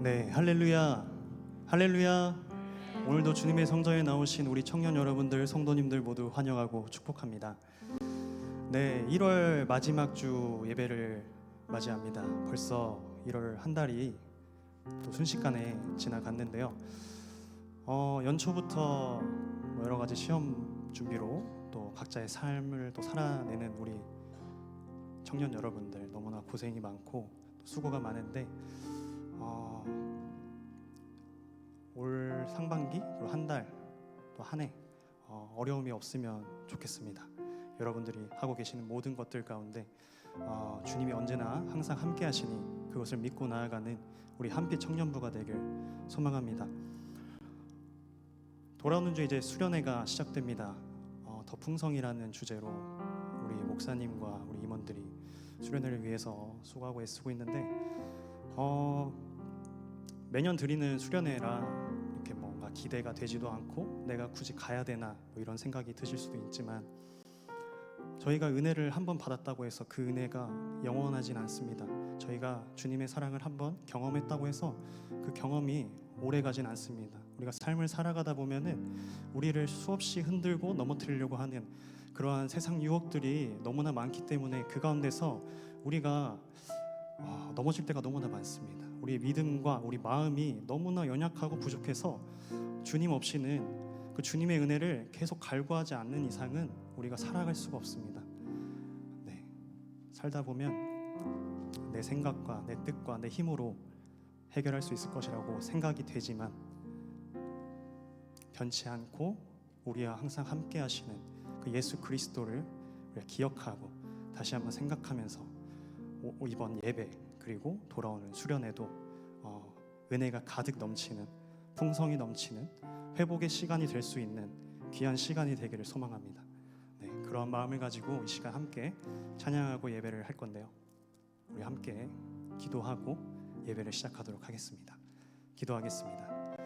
네, 할렐루야, 할렐루야. 오늘도 주님의 성전에 나오신 우리 청년 여러분들, 성도님들 모두 환영하고 축복합니다. 네, 1월 마지막 주 예배를 맞이합니다. 벌써 1월 한 달이 또 순식간에 지나갔는데요. 연초부터 여러 가지 시험 준비로 또 각자의 삶을 또 살아내는 우리 청년 여러분들 너무나 고생이 많고 또 수고가 많은데 올 상반기 그리고 한 달 또 한 해 어려움이 없으면 좋겠습니다. 여러분들이 하고 계시는 모든 것들 가운데 주님이 언제나 항상 함께 하시니 그것을 믿고 나아가는 우리 한빛 청년부가 되길 소망합니다. 돌아오는 주 이제 수련회가 시작됩니다. 더 풍성이라는 주제로 우리 목사님과 우리 임원들이 수련회를 위해서 수고하고 애쓰고 있는데 매년 드리는 수련회라 이렇게 뭔가 기대가 되지도 않고 내가 굳이 가야 되나 뭐 이런 생각이 드실 수도 있지만 저희가 은혜를 한번 받았다고 해서 그 은혜가 영원하진 않습니다. 저희가 주님의 사랑을 한번 경험했다고 해서 그 경험이 오래가진 않습니다. 우리가 삶을 살아가다 보면은 우리를 수없이 흔들고 넘어뜨리려고 하는 그러한 세상 유혹들이 너무나 많기 때문에 그 가운데서 우리가 넘어질 때가 너무나 많습니다. 우리의 믿음과 우리 마음이 너무나 연약하고 부족해서 주님 없이는 그 주님의 은혜를 계속 갈구하지 않는 이상은 우리가 살아갈 수가 없습니다. 네, 살다 보면 내 생각과 내 뜻과 내 힘으로 해결할 수 있을 것이라고 생각이 되지만 변치 않고 우리와 항상 함께 하시는 그 예수 그리스도를 우리가 기억하고 다시 한번 생각하면서 이번 예배 그리고 돌아오는 수련회도 은혜가 가득 넘치는 풍성이 넘치는 회복의 시간이 될 수 있는 귀한 시간이 되기를 소망합니다. 네, 그러한 마음을 가지고 이 시간 함께 찬양하고 예배를 할 건데요. 우리 함께 기도하고 예배를 시작하도록 하겠습니다. 기도하겠습니다.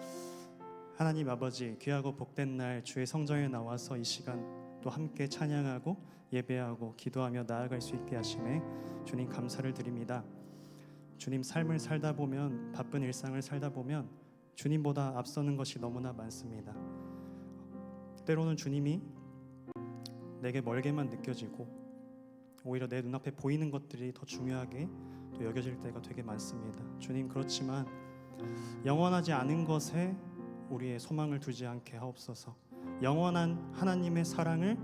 하나님 아버지, 귀하고 복된 날 주의 성전에 나와서 이 시간 또 함께 찬양하고 예배하고 기도하며 나아갈 수 있게 하심에 주님 감사를 드립니다. 주님 삶을 살다 보면 바쁜 일상을 살다 보면 주님보다 앞서는 것이 너무나 많습니다. 때로는 주님이 내게 멀게만 느껴지고 오히려 내 눈앞에 보이는 것들이 더 중요하게 또 여겨질 때가 되게 많습니다. 주님, 그렇지만 영원하지 않은 것에 우리의 소망을 두지 않게 하옵소서. 영원한 하나님의 사랑을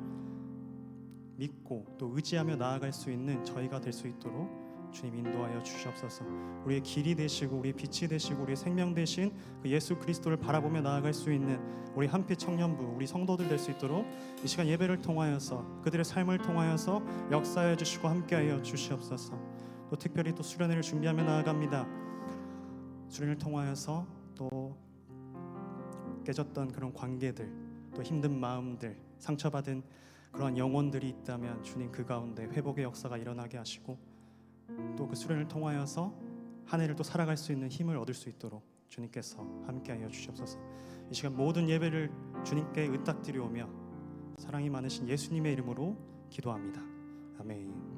믿고 또 의지하며 나아갈 수 있는 저희가 될 수 있도록 주님 인도하여 주시옵소서. 우리의 길이 되시고 우리의 빛이 되시고 우리의 생명 되신 그 예수 그리스도를 바라보며 나아갈 수 있는 우리 한빛 청년부, 우리 성도들 될 수 있도록 이 시간 예배를 통하여서 그들의 삶을 통하여서 역사해 주시고 함께하여 주시옵소서. 또 특별히 또 수련회를 준비하며 나아갑니다. 수련을 통하여서 또 깨졌던 그런 관계들, 또 힘든 마음들, 상처받은 그러한 영혼들이 있다면 주님 그 가운데 회복의 역사가 일어나게 하시고 또 그 수련을 통하여서 한 해를 또 살아갈 수 있는 힘을 얻을 수 있도록 주님께서 함께하여 주시옵소서. 이 시간 모든 예배를 주님께 의탁드리오며 사랑이 많으신 예수님의 이름으로 기도합니다. 아멘.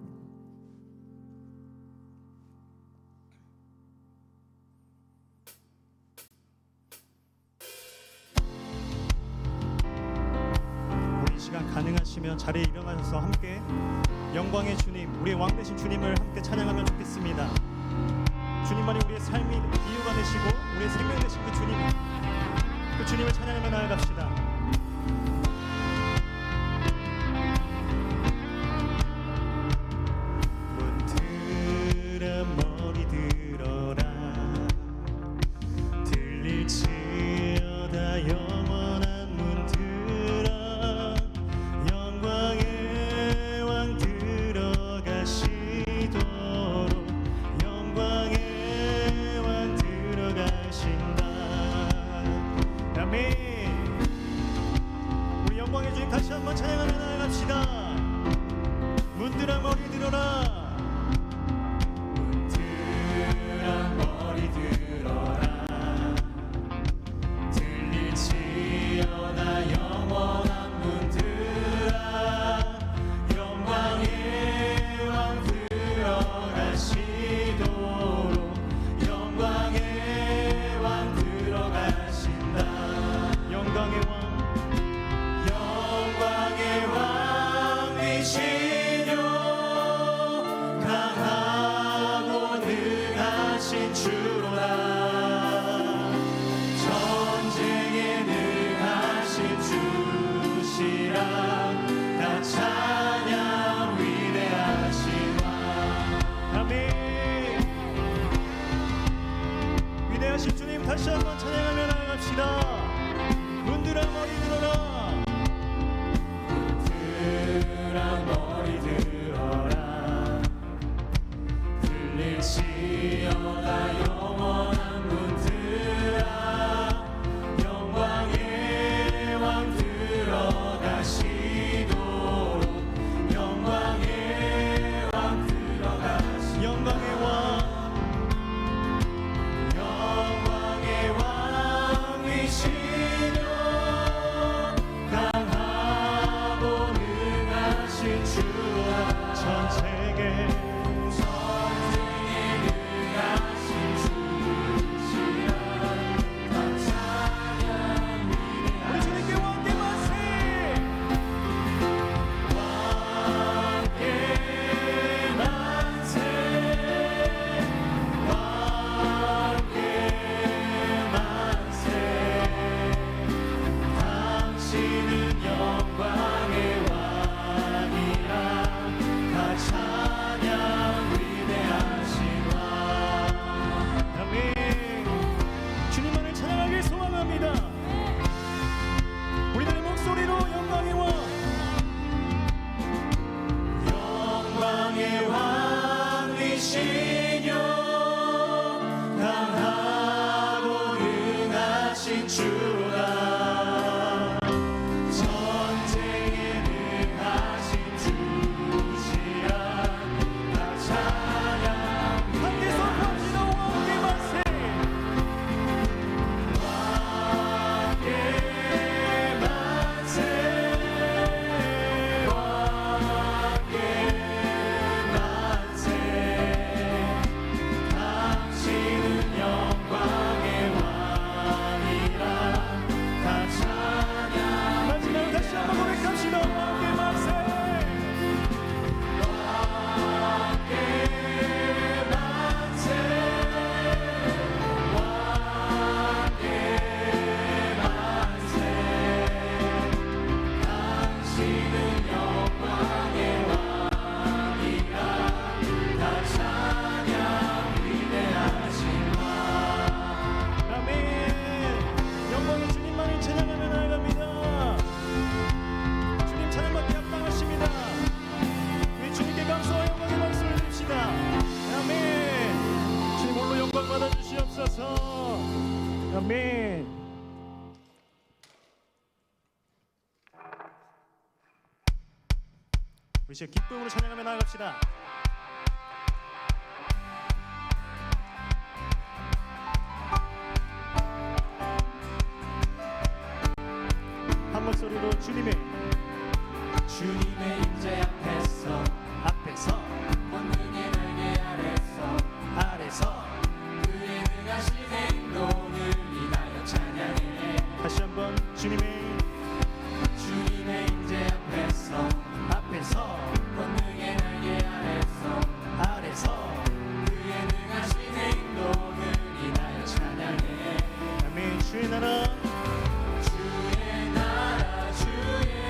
가능하시면 자리에 일어나셔서 함께 영광의 주님, 우리의 왕 되신 주님을 함께 찬양하면 좋겠습니다. 주님만이 우리의 삶의 이유가 되시고 우리의 생명 되신 그 주님, 그 주님을 찬양하며 나아갑시다. 문들아 머리 들어라, 들릴지어다 영원한 문들아, 영광의 왕 들어가시도록, 영광의 왕 들어가신다. 아멘. 아멘. 우리 이제 기쁨으로 찬양하며 나아갑시다. 한 목소리로 주님의 임재 앞에서 권능의 날개 아래서 그의 능하신 행동을 인하여 찬양해. 다시 한번 주님의 임재 앞에서 권능의 날개 아래서 그의 능하신 행동을 인하여 찬양해. 아멘. 주의 나라 주의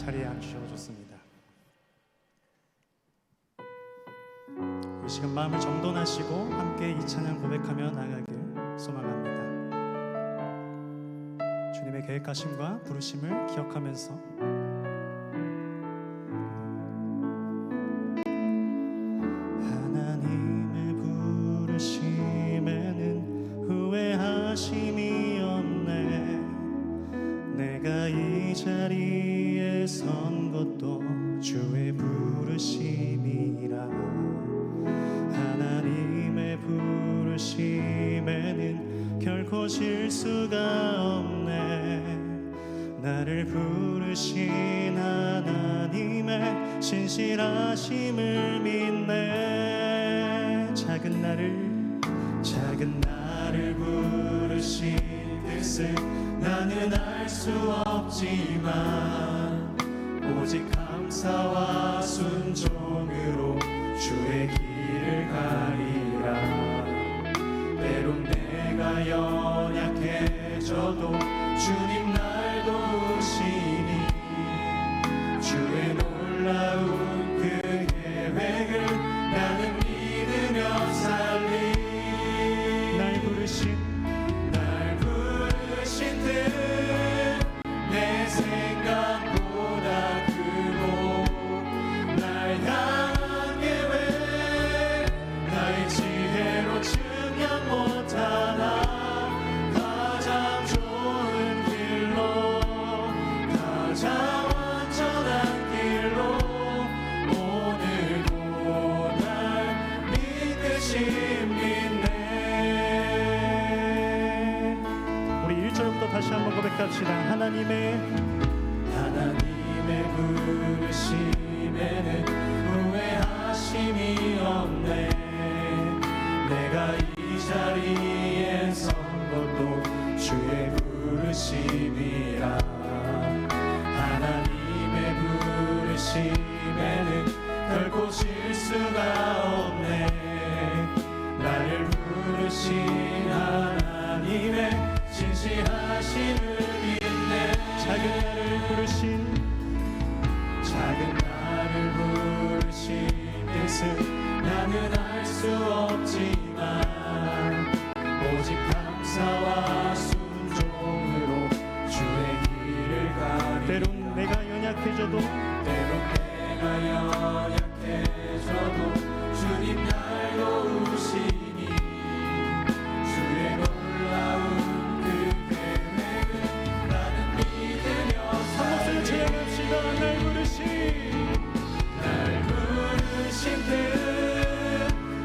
자리에 앉으셔도 좋습니다. 이 시간 마음을 정돈하시고 함께 이 찬양 고백하며 나아가길 소망합니다. 주님의 계획하심과 부르심을 기억하면서 하나님의 부르심에는 후회하심이 없네. 내가 이 자리에 선 것도 주의 부르심이라. 하나님의 부르심에는 결코 실수가 없네. 나를 부르신 하나님의 신실하심을 믿네. 작은 나를 부르신 뜻을 나는 알 수 없지만 오직 감사와 순종으로 주의 길을 가리라. 때론 내가 연약해져도 주님 날 도우시니 주의 놀라운 그 계획을 나는 믿으며 살리. 날 부르신 뜻 내 생각보다 크고 날 향한 계획 나의 지혜로 측량 못하나 가장 좋은 길로 가장 완전한 길로 오늘도 날 믿으신 믿네. 우리 1절부터 다시 한번 고백합시다. 하나님의 부르심에는 후회하심이 없네. 내가 이 자리에 선 것도 주의 부르심이라. 하나님의 부르심에는 결코 실수가 없네. 나를 부르신 하나님의 진실하심을 믿네. 작은 나를 부르신 뜻은 나는 알 수 없지만 오직 감사와 순종으로 주의 길을 가리. 때론 내가 연약해져도 주님 날 도우시니 주의 놀라운 그 계획을 나는 믿으며 한 목소리 찬양합시다. 날 부르신 뜻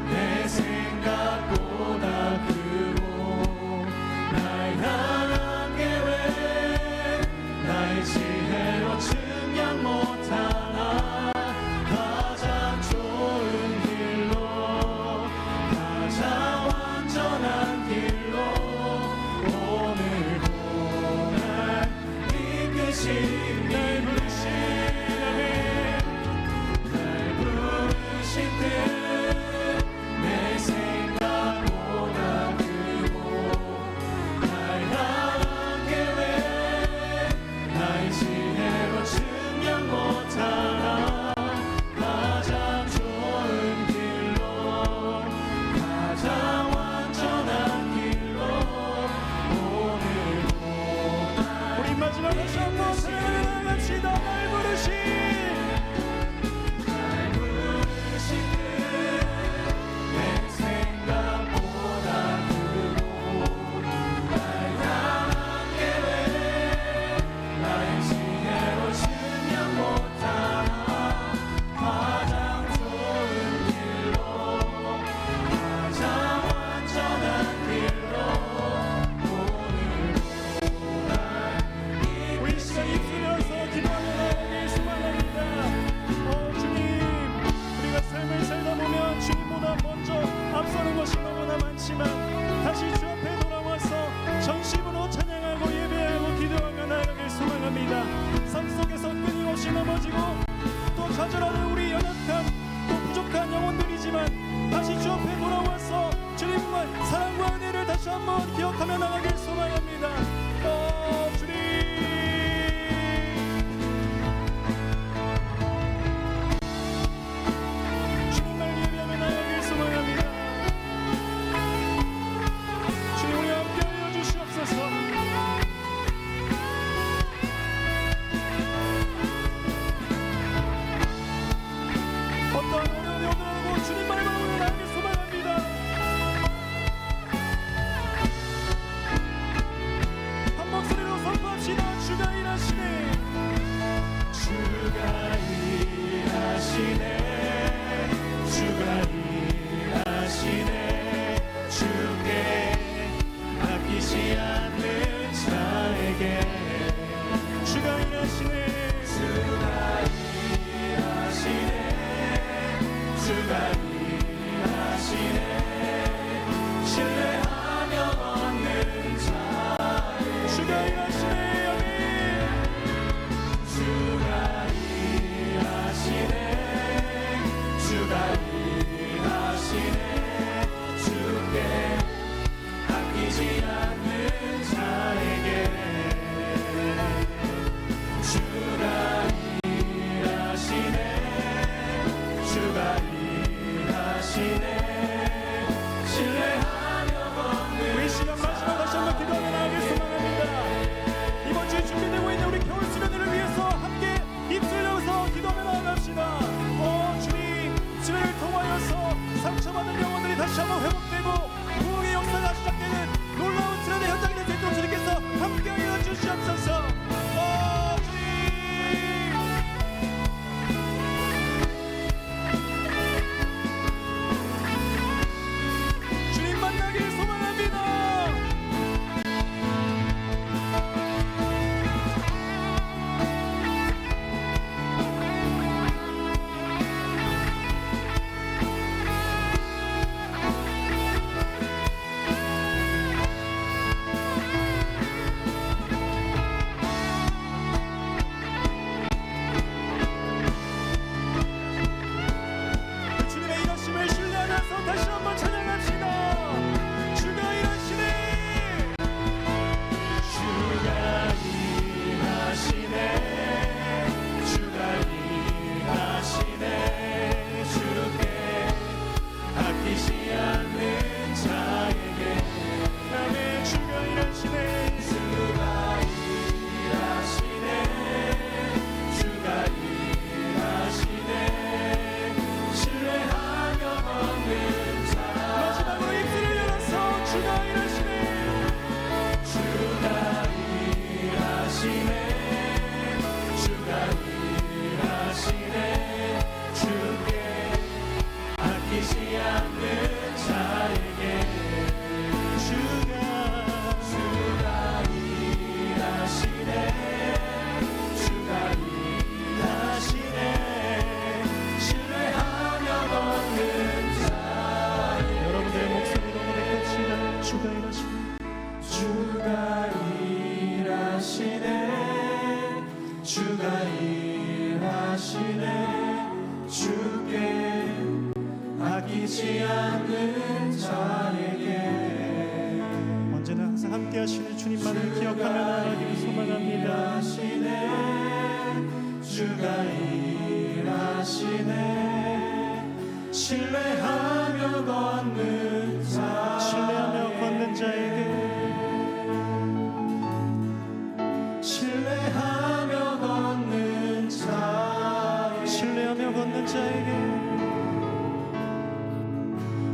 내 생각보다 크고 날 향한 계획 나의 지혜로 측량 못하나 가장 좋은 길로 가장 완전한 길로 오늘도 날 이끄신 날 부르신 뜻 내 생각보다 크고 날 향한 계획 나의 지혜로 측량 못하나 가장 좋은 길로 가장 완전한 길로 오늘도 날 우리 마지막 다시 한번 일하시네. 주가 일하시네. 주가 일하시네. 신뢰하며 걷는 자에게 주가 일하시네. 아멘. 주가 일하시네. 주가 일하시네. 주께 아끼지 않는 자에게 주가 일하시네. 주가 일하시네. 신뢰하며 걷는 우리 시간 마지막 다시 한번 기도하며 나아갈 소망합니다. 이번 주에 준비되고 있는 우리 겨울 수련회를 위해서 함께 입술 열어서 기도하며 나아갑시다. 주님, 수련회를 통하여서 상처받은 영혼들이 다시 한번 회복되고 부흥의 역사가 시작되는 놀라운 수련회 현장이 될 수 있도록 주님께서 함께 하여 주시옵소서. 주님 만나길 소망합니다. 그 주님의 일하심을 신뢰하면서 다시 한번 찬양합시다. 주가 일하시네. 주가 일하시네. 주가 일하시네. 주께 아끼지 않는 자에게 아멘. 주가 일하시네. 주가 일하시네. 주가 일하시네. 신뢰하며 걷는 자 마지막으로 입술을 열어서 주가 일하시네. 주가 일하시네. 주가 일하시네. 주께 아끼지 않는 자에게 주가 일하시네. 주가 일하시네. 신뢰하며 걷는 자에게 여러분들의 목소리로 고백합시다. 주가 일하시네. 주가 일하시네. 주가 일하시네. 주께 아끼지 않는 자에게 언제나 항상 함께 하시는 주님만을 기억하며 나아가기를 소망합니다. 일하시네. 주가 일하시네. 신뢰하며 걷는 자 신뢰하며 걷는 자에게 신뢰하며 걷는 자에게 신뢰하며 걷는 자에게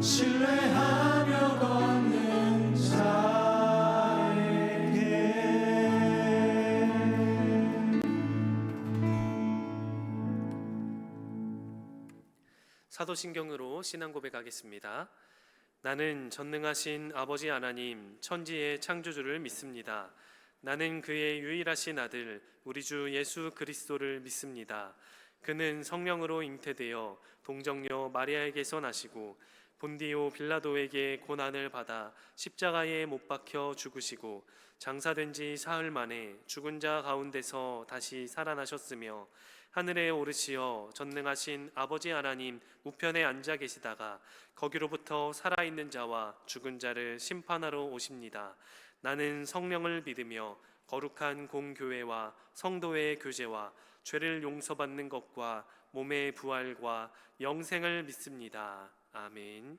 신뢰하며 걷는 자에게 사도신경으로 신앙 고백하겠습니다. 나는 전능하신 아버지 하나님 천지의 창조주를 믿습니다. 나는 그의 유일하신 아들 우리 주 예수 그리스도를 믿습니다. 그는 성령으로 잉태되어 동정녀 마리아에게서 나시고 본디오 빌라도에게 고난을 받아 십자가에 못 박혀 죽으시고 장사된 지 사흘 만에 죽은 자 가운데서 다시 살아나셨으며 하늘에 오르시어 전능하신 아버지 하나님 우편에 앉아 계시다가 거기로부터 살아있는 자와 죽은 자를 심판하러 오십니다. 나는 성령을 믿으며 거룩한 공교회와 성도의 교제와 죄를 용서받는 것과 몸의 부활과 영생을 믿습니다. 아멘.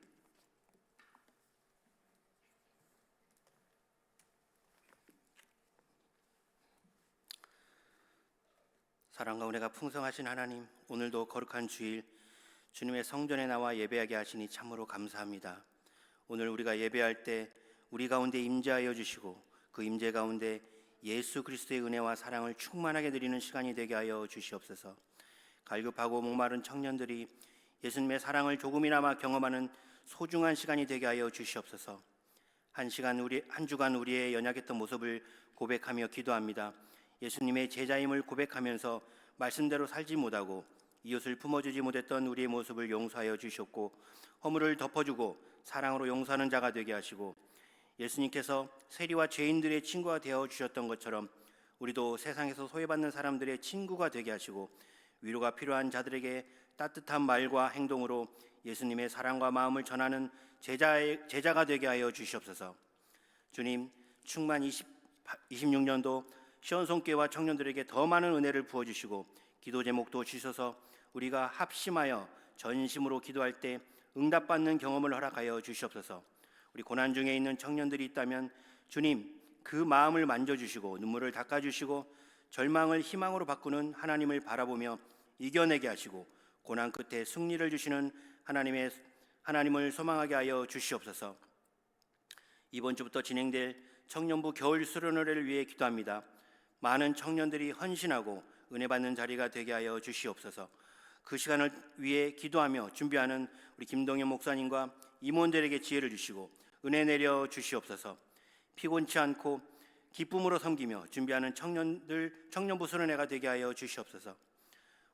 사랑과 은혜가 풍성하신 하나님, 오늘도 거룩한 주일 주님의 성전에 나와 예배하게 하시니 참으로 감사합니다. 오늘 우리가 예배할 때 우리 가운데 임재하여 주시고 그 임재 가운데 예수 그리스도의 은혜와 사랑을 충만하게 누리는 시간이 되게 하여 주시옵소서. 갈급하고 목마른 청년들이 예수님의 사랑을 조금이나마 경험하는 소중한 시간이 되게 하여 주시옵소서. 한 주간 우리의 연약했던 모습을 고백하며 기도합니다. 예수님의 제자임을 고백하면서 말씀대로 살지 못하고 이웃을 품어주지 못했던 우리의 모습을 용서하여 주셨고, 허물을 덮어주고 사랑으로 용서하는 자가 되게 하시고, 예수님께서 세리와 죄인들의 친구가 되어 주셨던 것처럼 우리도 세상에서 소외받는 사람들의 친구가 되게 하시고, 위로가 필요한 자들에게 따뜻한 말과 행동으로 예수님의 사랑과 마음을 전하는 제자가 되게 하여 주시옵소서. 주님, 충만 26년도 시온송교회와 청년들에게 더 많은 은혜를 부어주시고 기도 제목도 주셔서 우리가 합심하여 전심으로 기도할 때 응답받는 경험을 허락하여 주시옵소서. 우리 고난 중에 있는 청년들이 있다면 주님, 그 마음을 만져주시고 눈물을 닦아주시고 절망을 희망으로 바꾸는 하나님을 바라보며 이겨내게 하시고 고난 끝에 승리를 주시는 하나님을 소망하게 하여 주시옵소서. 이번 주부터 진행될 청년부 겨울 수련회를 위해 기도합니다. 많은 청년들이 헌신하고 은혜 받는 자리가 되게 하여 주시옵소서. 그 시간을 위해 기도하며 준비하는 우리 김동현 목사님과 임원들에게 지혜를 주시고 은혜 내려 주시옵소서. 피곤치 않고 기쁨으로 섬기며 준비하는 청년부 수련회가 되게 하여 주시옵소서.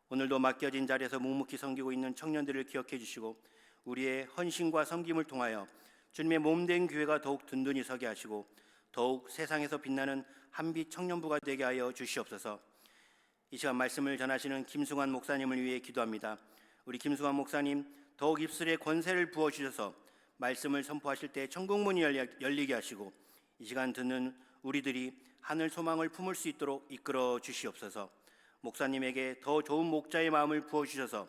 오늘도 맡겨진 자리에서 묵묵히 섬기고 있는 청년들을 기억해 주시고 우리의 헌신과 섬김을 통하여 주님의 몸된 교회가 더욱 든든히 서게 하시고 더욱 세상에서 빛나는 한빛 청년부가 되게 하여 주시옵소서. 이 시간 말씀을 전하시는 김승환 목사님을 위해 기도합니다. 우리 김승환 목사님 더욱 입술에 권세를 부어주셔서 말씀을 선포하실 때 천국문이 열리게 하시고 이 시간 듣는 우리들이 하늘 소망을 품을 수 있도록 이끌어 주시옵소서. 목사님에게 더 좋은 목자의 마음을 부어주셔서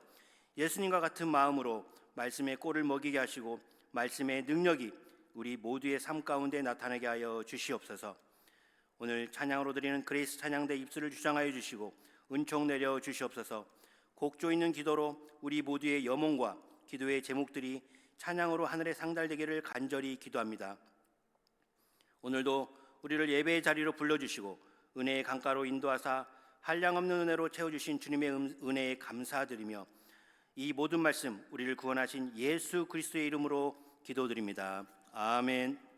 예수님과 같은 마음으로 말씀의 꼴을 먹이게 하시고 말씀의 능력이 우리 모두의 삶 가운데 나타나게 하여 주시옵소서. 오늘 찬양으로 드리는 그레이스 찬양대 입술을 주장하여 주시고 은총 내려 주시옵소서. 곡조 있는 기도로 우리 모두의 염원과 기도의 제목들이 찬양으로 하늘에 상달되기를 간절히 기도합니다. 오늘도 우리를 예배의 자리로 불러주시고 은혜의 강가로 인도하사 한량없는 은혜로 채워주신 주님의 은혜에 감사드리며 이 모든 말씀 우리를 구원하신 예수 그리스도의 이름으로 기도드립니다. 아멘.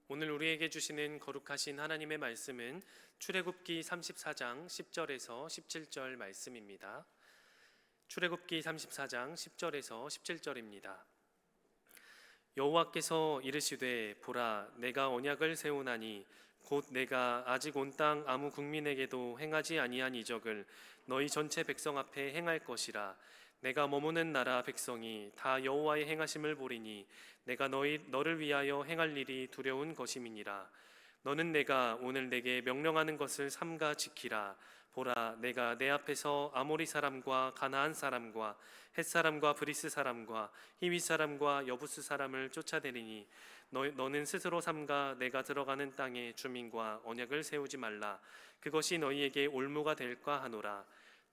오늘 우리에게 주시는 거룩하신 하나님의 말씀은 출애굽기 34장 10절에서 17절 말씀입니다. 출애굽기 34장 10절에서 17절입니다. 여호와께서 이르시되 보라 내가 언약을 세우나니 곧 내가 아직 온 땅 아무 국민에게도 행하지 아니한 이적을 너희 전체 백성 앞에 행할 것이라. 내가 머무는 나라 백성이 다 여호와의 행하심을 보리니 내가 너를 위하여 행할 일이 두려운 것임이니라. 너는 내가 오늘 내게 명령하는 것을 삼가 지키라. 보라 내가 내 앞에서 아모리 사람과 가나안 사람과 헷 사람과 브리스 사람과 히위 사람과 여부스 사람을 쫓아내리니 너는 스스로 삼가 내가 들어가는 땅에 주민과 언약을 세우지 말라. 그것이 너희에게 올무가 될까 하노라.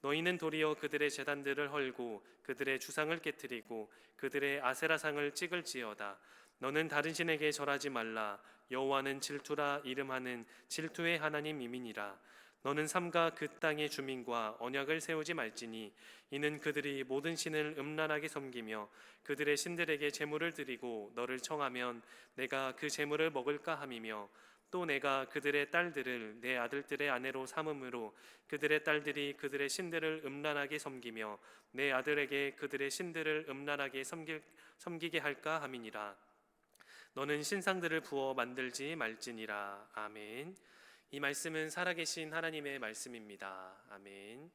너희는 도리어 그들의 제단들을 헐고 그들의 주상을 깨뜨리고 그들의 아세라상을 찍을지어다. 너는 다른 신에게 절하지 말라. 여호와는 질투라 이름하는 질투의 하나님이니라. 너는 삼가 그 땅의 주민과 언약을 세우지 말지니 이는 그들이 모든 신을 음란하게 섬기며 그들의 신들에게 제물을 드리고 너를 청하면 내가 그 제물을 먹을까 함이며 또 내가 그들의 딸들을 내 아들들의 아내로 삼음으로 그들의 딸들이 그들의 신들을 음란하게 섬기며 내 아들에게 그들의 신들을 음란하게 섬기게 할까 함이니라. 너는 신상들을 부어 만들지 말지니라. 아멘. 이 말씀은 살아계신 하나님의 말씀입니다. 아멘.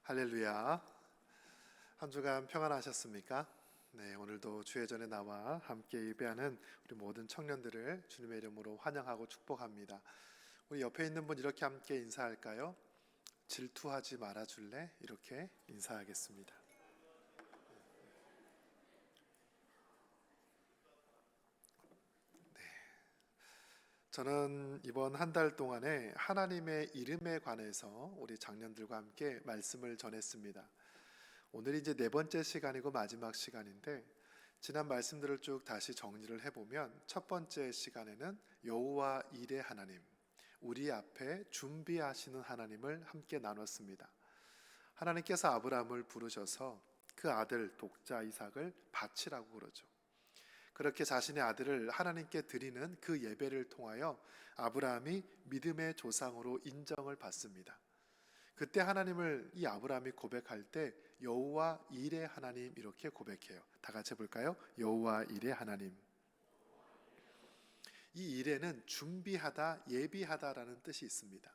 할렐루야. 한 주간 평안하셨습니까? 네, 오늘도 주의 전에 나와 함께 예배하는 우리 모든 청년들을 주님의 이름으로 환영하고 축복합니다. 우리 옆에 있는 분 이렇게 함께 인사할까요? 질투하지 말아 줄래? 이렇게 인사하겠습니다. 저는 이번 한 달 동안에 하나님의 이름에 관해서 우리 장년들과 함께 말씀을 전했습니다. 오늘이 이제 네 번째 시간이고 마지막 시간인데, 지난 말씀들을 쭉 다시 정리를 해보면 첫 번째 시간에는 여호와 일의 하나님, 우리 앞에 준비하시는 하나님을 함께 나눴습니다. 하나님께서 아브라함을 부르셔서 그 아들 독자 이삭을 바치라고 그러죠. 그렇게 자신의 아들을 하나님께 드리는 그 예배를 통하여 아브라함이 믿음의 조상으로 인정을 받습니다. 그때 하나님을 이 아브라함이 고백할 때 여호와 일의 하나님 이렇게 고백해요. 다 같이 해볼까요? 여호와 일의 하나님. 이 일에는 준비하다, 예비하다라는 뜻이 있습니다.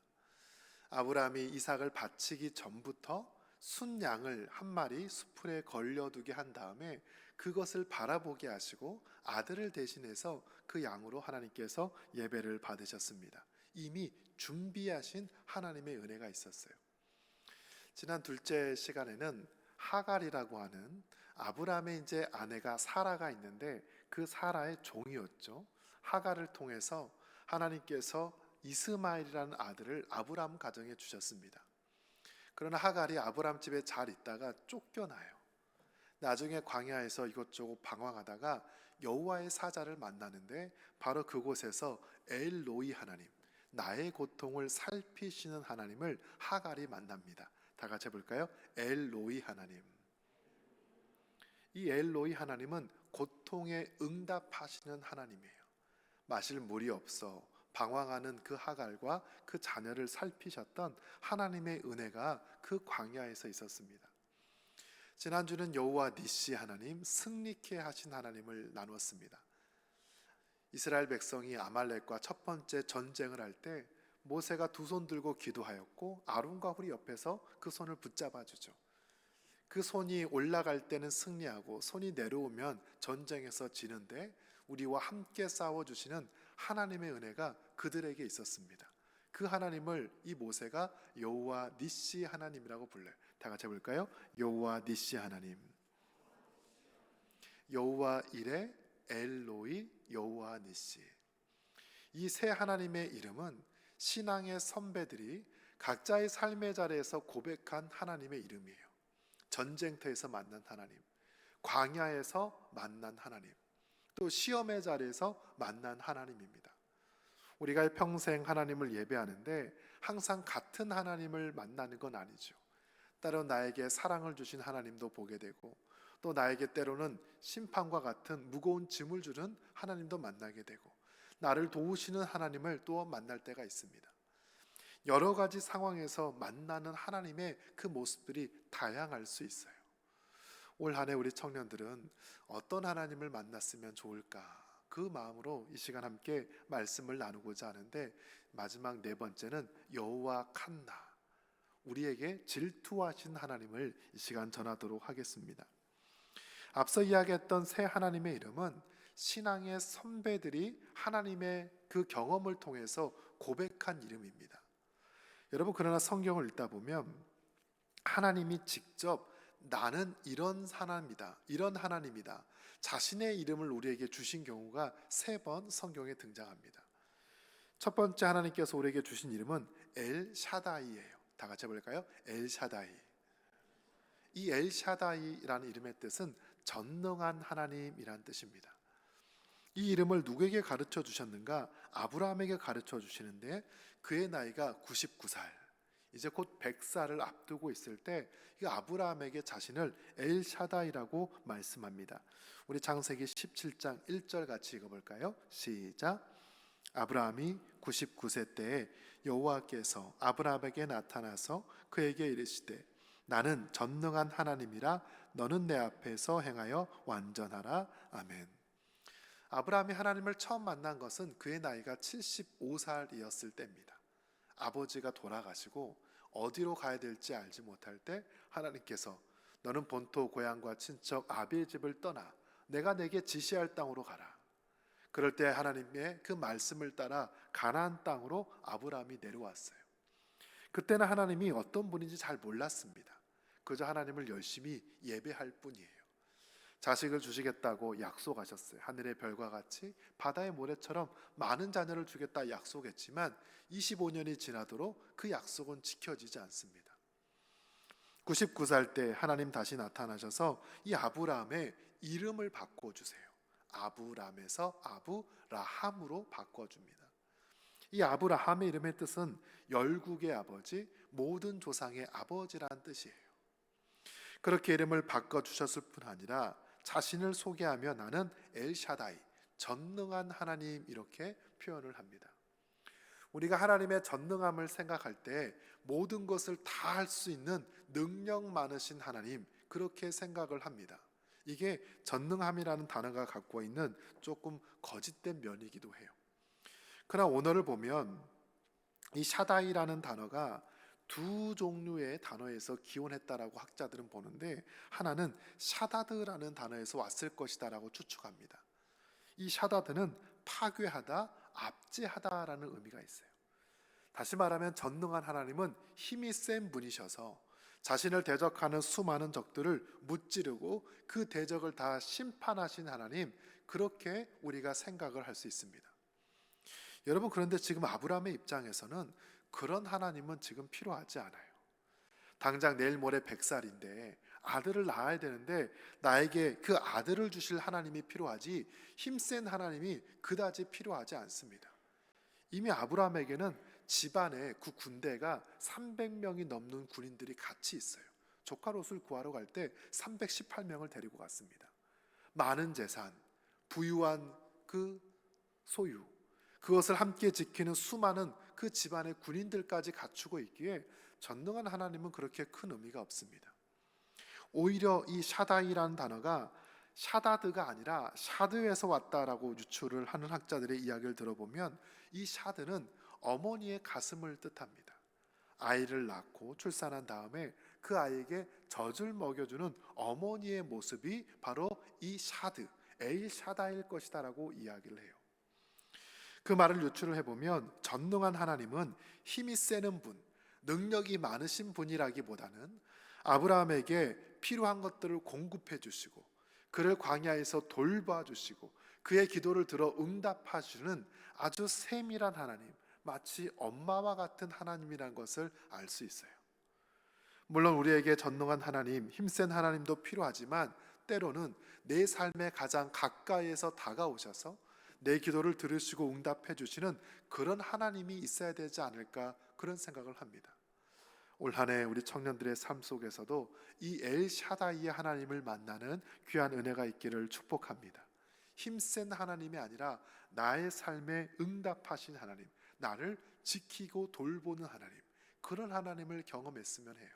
아브라함이 이삭을 바치기 전부터 순양을 한 마리 수풀에 걸려두게 한 다음에 그것을 바라보게 하시고 아들을 대신해서 그 양으로 하나님께서 예배를 받으셨습니다. 이미 준비하신 하나님의 은혜가 있었어요. 지난 둘째 시간에는 하갈이라고 하는 아브라함의 이제 아내가 사라가 있는데 그 사라의 종이었죠. 하갈을 통해서 하나님께서 이스마엘이라는 아들을 아브라함 가정에 주셨습니다. 그러나 하갈이 아브라함 집에 잘 있다가 쫓겨나요. 나중에 광야에서 이것저것 방황하다가 여호와의 사자를 만나는데 바로 그곳에서 엘로이 하나님, 나의 고통을 살피시는 하나님을 하갈이 만납니다. 다 같이 해볼까요? 엘로이 하나님. 이 엘로이 하나님은 고통에 응답하시는 하나님이에요. 마실 물이 없어 방황하는 그 하갈과 그 자녀를 살피셨던 하나님의 은혜가 그 광야에서 있었습니다. 지난주는 여호와 니시 하나님, 승리케 하신 하나님을 나누었습니다. 이스라엘 백성이 아말렉과 첫 번째 전쟁을 할 때 모세가 두 손 들고 기도하였고 아론과 훌이 옆에서 그 손을 붙잡아 주죠. 그 손이 올라갈 때는 승리하고 손이 내려오면 전쟁에서 지는데 우리와 함께 싸워주시는 하나님의 은혜가 그들에게 있었습니다. 그 하나님을 이 모세가 여호와 니시 하나님이라고 불러요. 다 같이 해볼까요? 여호와 니시 하나님. 여호와 이레, 엘로이, 여호와 니시. 이 세 하나님의 이름은 신앙의 선배들이 각자의 삶의 자리에서 고백한 하나님의 이름이에요. 전쟁터에서 만난 하나님, 광야에서 만난 하나님, 또 시험의 자리에서 만난 하나님입니다. 우리가 평생 하나님을 예배하는데 항상 같은 하나님을 만나는 건 아니죠. 때로 나에게 사랑을 주신 하나님도 보게 되고 또 나에게 때로는 심판과 같은 무거운 짐을 주는 하나님도 만나게 되고 나를 도우시는 하나님을 또 만날 때가 있습니다. 여러 가지 상황에서 만나는 하나님의 그 모습들이 다양할 수 있어요. 올 한 해 우리 청년들은 어떤 하나님을 만났으면 좋을까? 그 마음으로 이 시간 함께 말씀을 나누고자 하는데, 마지막 네 번째는 여호와 칸나, 우리에게 질투하신 하나님을 이 시간 전하도록 하겠습니다. 앞서 이야기했던 새 하나님의 이름은 신앙의 선배들이 하나님의 그 경험을 통해서 고백한 이름입니다. 여러분, 그러나 성경을 읽다 보면 하나님이 직접 나는 이런 하나님이다, 이런 하나님이다, 자신의 이름을 우리에게 주신 경우가 3번 성경에 등장합니다. 첫 번째 하나님께서 우리에게 주신 이름은 엘샤다이예요. 다 같이 해볼까요? 엘샤다이. 이 엘샤다이라는 이름의 뜻은 전능한 하나님이란 뜻입니다. 이 이름을 누구에게 가르쳐 주셨는가? 아브라함에게 가르쳐 주시는데 그의 나이가 99살, 이제 곧 100살을 앞두고 있을 때 이 아브라함에게 자신을 엘샤다이라고 말씀합니다. 우리 창세기 17장 1절 같이 읽어볼까요? 시작. 아브라함이 99세 때에 여호와께서 아브라함에게 나타나서 그에게 이르시되 나는 전능한 하나님이라 너는 내 앞에서 행하여 완전하라. 아멘. 아브라함이 하나님을 처음 만난 것은 그의 나이가 75살이었을 때입니다. 아버지가 돌아가시고 어디로 가야 될지 알지 못할 때 하나님께서 너는 본토 고향과 친척 아비의 집을 떠나 내가 내게 지시할 땅으로 가라. 그럴 때 하나님의 그 말씀을 따라 가나안 땅으로 아브라함이 내려왔어요. 그때는 하나님이 어떤 분인지 잘 몰랐습니다. 그저 하나님을 열심히 예배할 뿐이에요. 자식을 주시겠다고 약속하셨어요. 하늘의 별과 같이 바다의 모래처럼 많은 자녀를 주겠다 약속했지만 25년이 지나도록 그 약속은 지켜지지 않습니다. 99살 때 하나님 다시 나타나셔서 이 아브라함의 이름을 바꿔주세요. 아브람에서 아브라함으로 바꿔줍니다. 이 아브라함의 이름의 뜻은 열국의 아버지, 모든 조상의 아버지라는 뜻이에요. 그렇게 이름을 바꿔주셨을 뿐 아니라 자신을 소개하며 나는 엘샤다이, 전능한 하나님 이렇게 표현을 합니다. 우리가 하나님의 전능함을 생각할 때 모든 것을 다 할 수 있는 능력 많으신 하나님 그렇게 생각을 합니다. 이게 전능함이라는 단어가 갖고 있는 조금 거짓된 면이기도 해요. 그러나 오늘을 보면 이 샤다이라는 단어가 두 종류의 단어에서 기원했다라고 학자들은 보는데 하나는 샤다드라는 단어에서 왔을 것이다라고 추측합니다. 이 샤다드는 파괴하다, 압제하다라는 의미가 있어요. 다시 말하면 전능한 하나님은 힘이 센 분이셔서 자신을 대적하는 수많은 적들을 무찌르고 그 대적을 다 심판하신 하나님, 그렇게 우리가 생각을 할 수 있습니다. 여러분, 그런데 지금 아브라함의 입장에서는 그런 하나님은 지금 필요하지 않아요. 당장 내일 모레 100살인데 아들을 낳아야 되는데 나에게 그 아들을 주실 하나님이 필요하지 힘센 하나님이 그다지 필요하지 않습니다. 이미 아브라함에게는 집안에 그 군대가 300명이 넘는 군인들이 같이 있어요. 조카 롯을 구하러 갈 때 318명을 데리고 갔습니다. 많은 재산, 부유한 그 소유, 그것을 함께 지키는 수많은 그 집안의 군인들까지 갖추고 있기에 전능한 하나님은 그렇게 큰 의미가 없습니다. 오히려 이 샤다이라는 단어가 샤다드가 아니라 샤드에서 왔다라고 유추를 하는 학자들의 이야기를 들어보면 이 샤드는 어머니의 가슴을 뜻합니다. 아이를 낳고 출산한 다음에 그 아이에게 젖을 먹여주는 어머니의 모습이 바로 이 샤드, 에일 샤다일 것이다라고 이야기를 해요. 그 말을 유추를 해보면 전능한 하나님은 힘이 세는 분, 능력이 많으신 분이라기보다는 아브라함에게 필요한 것들을 공급해 주시고 그를 광야에서 돌봐주시고 그의 기도를 들어 응답하시는 아주 세밀한 하나님, 마치 엄마와 같은 하나님이라는 것을 알 수 있어요. 물론 우리에게 전능한 하나님, 힘센 하나님도 필요하지만 때로는 내 삶에 가장 가까이에서 다가오셔서 내 기도를 들으시고 응답해 주시는 그런 하나님이 있어야 되지 않을까, 그런 생각을 합니다. 올 한 해 우리 청년들의 삶 속에서도 이 엘샤다이의 하나님을 만나는 귀한 은혜가 있기를 축복합니다. 힘센 하나님이 아니라 나의 삶에 응답하신 하나님, 나를 지키고 돌보는 하나님, 그런 하나님을 경험했으면 해요.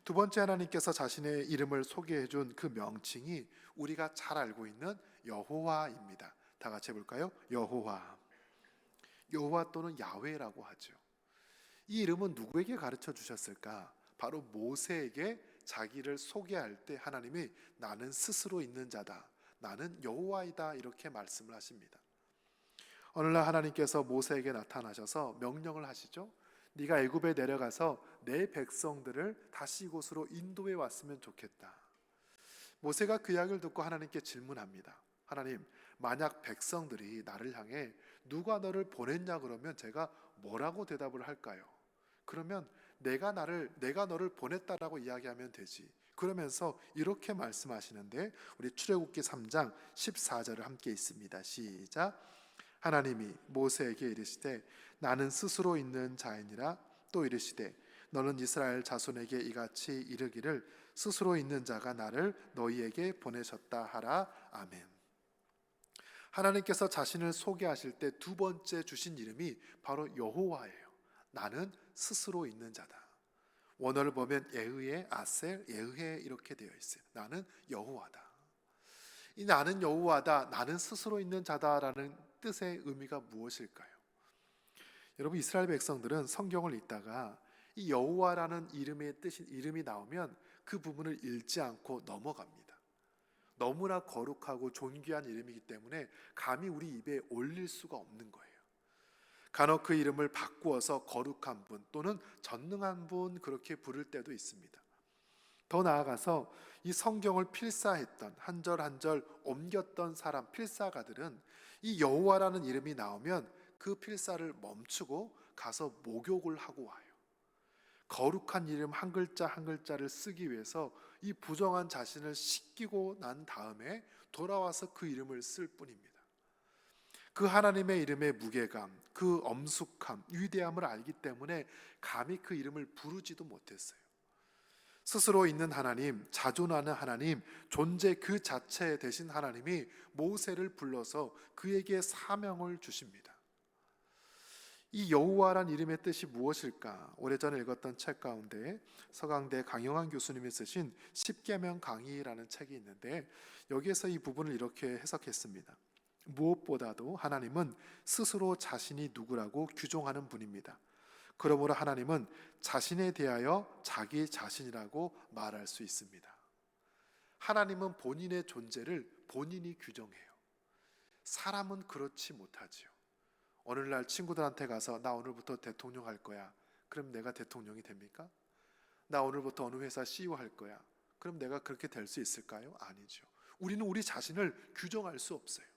두 번째, 하나님께서 자신의 이름을 소개해 준 그 명칭이 우리가 잘 알고 있는 여호와입니다. 다 같이 해볼까요? 여호와. 여호와 또는 야훼라고 하죠. 이 이름은 누구에게 가르쳐 주셨을까? 바로 모세에게 자기를 소개할 때 하나님이 나는 스스로 있는 자다, 나는 여호와이다, 이렇게 말씀을 하십니다. 어느 날 하나님께서 모세에게 나타나셔서 명령을 하시죠. 네가 애굽에 내려가서 내 백성들을 다시 이곳으로 인도해 왔으면 좋겠다. 모세가 그 이야기를 듣고 하나님께 질문합니다. 하나님, 만약 백성들이 나를 향해 누가 너를 보냈냐 그러면 제가 뭐라고 대답을 할까요? 그러면 내가 너를 보냈다라고 이야기하면 되지. 그러면서 이렇게 말씀하시는데 우리 출애굽기 3장 14절을 함께 있습니다. 시작. 하나님이 모세에게 이르시되 나는 스스로 있는 자이니라. 또 이르시되 너는 이스라엘 자손에게 이같이 이르기를 스스로 있는 자가 나를 너희에게 보내셨다 하라. 아멘. 하나님께서 자신을 소개하실 때 두 번째 주신 이름이 바로 여호와예요. 나는 스스로 있는 자다. 원어를 보면 예흐예, 아셀, 예흐예 이렇게 되어 있어요. 나는 여호와다. 이 나는 여호와다, 나는 스스로 있는 자다라는 뜻의 의미가 무엇일까요? 여러분, 이스라엘 백성들은 성경을 읽다가 이 여호와라는 이름이 나오면 그 부분을 읽지 않고 넘어갑니다. 너무나 거룩하고 존귀한 이름이기 때문에 감히 우리 입에 올릴 수가 없는 거예요. 간혹 그 이름을 바꾸어서 거룩한 분 또는 전능한 분 그렇게 부를 때도 있습니다. 더 나아가서 이 성경을 필사했던 한 절 한 절 옮겼던 사람 필사가들은 이 여호와라는 이름이 나오면 그 필사를 멈추고 가서 목욕을 하고 와요. 거룩한 이름 한 글자 한 글자를 쓰기 위해서 이 부정한 자신을 씻기고 난 다음에 돌아와서 그 이름을 쓸 뿐입니다. 그 하나님의 이름의 무게감, 그 엄숙함, 위대함을 알기 때문에 감히 그 이름을 부르지도 못했어요. 스스로 있는 하나님, 자존하는 하나님, 존재 그 자체 되신 하나님이 모세를 불러서 그에게 사명을 주십니다. 이 여호와란 이름의 뜻이 무엇일까? 오래전에 읽었던 책 가운데 서강대 강영환 교수님이 쓰신 십계명 강의라는 책이 있는데 여기에서 이 부분을 이렇게 해석했습니다. 무엇보다도 하나님은 스스로 자신이 누구라고 규정하는 분입니다. 그러므로 하나님은 자신에 대하여 자기 자신이라고 말할 수 있습니다. 하나님은 본인의 존재를 본인이 규정해요. 사람은 그렇지 못하지요. 어느 날 친구들한테 가서 나 오늘부터 대통령 할 거야. 그럼 내가 대통령이 됩니까? 나 오늘부터 어느 회사 CEO 할 거야. 그럼 내가 그렇게 될 수 있을까요? 아니죠. 우리는 우리 자신을 규정할 수 없어요.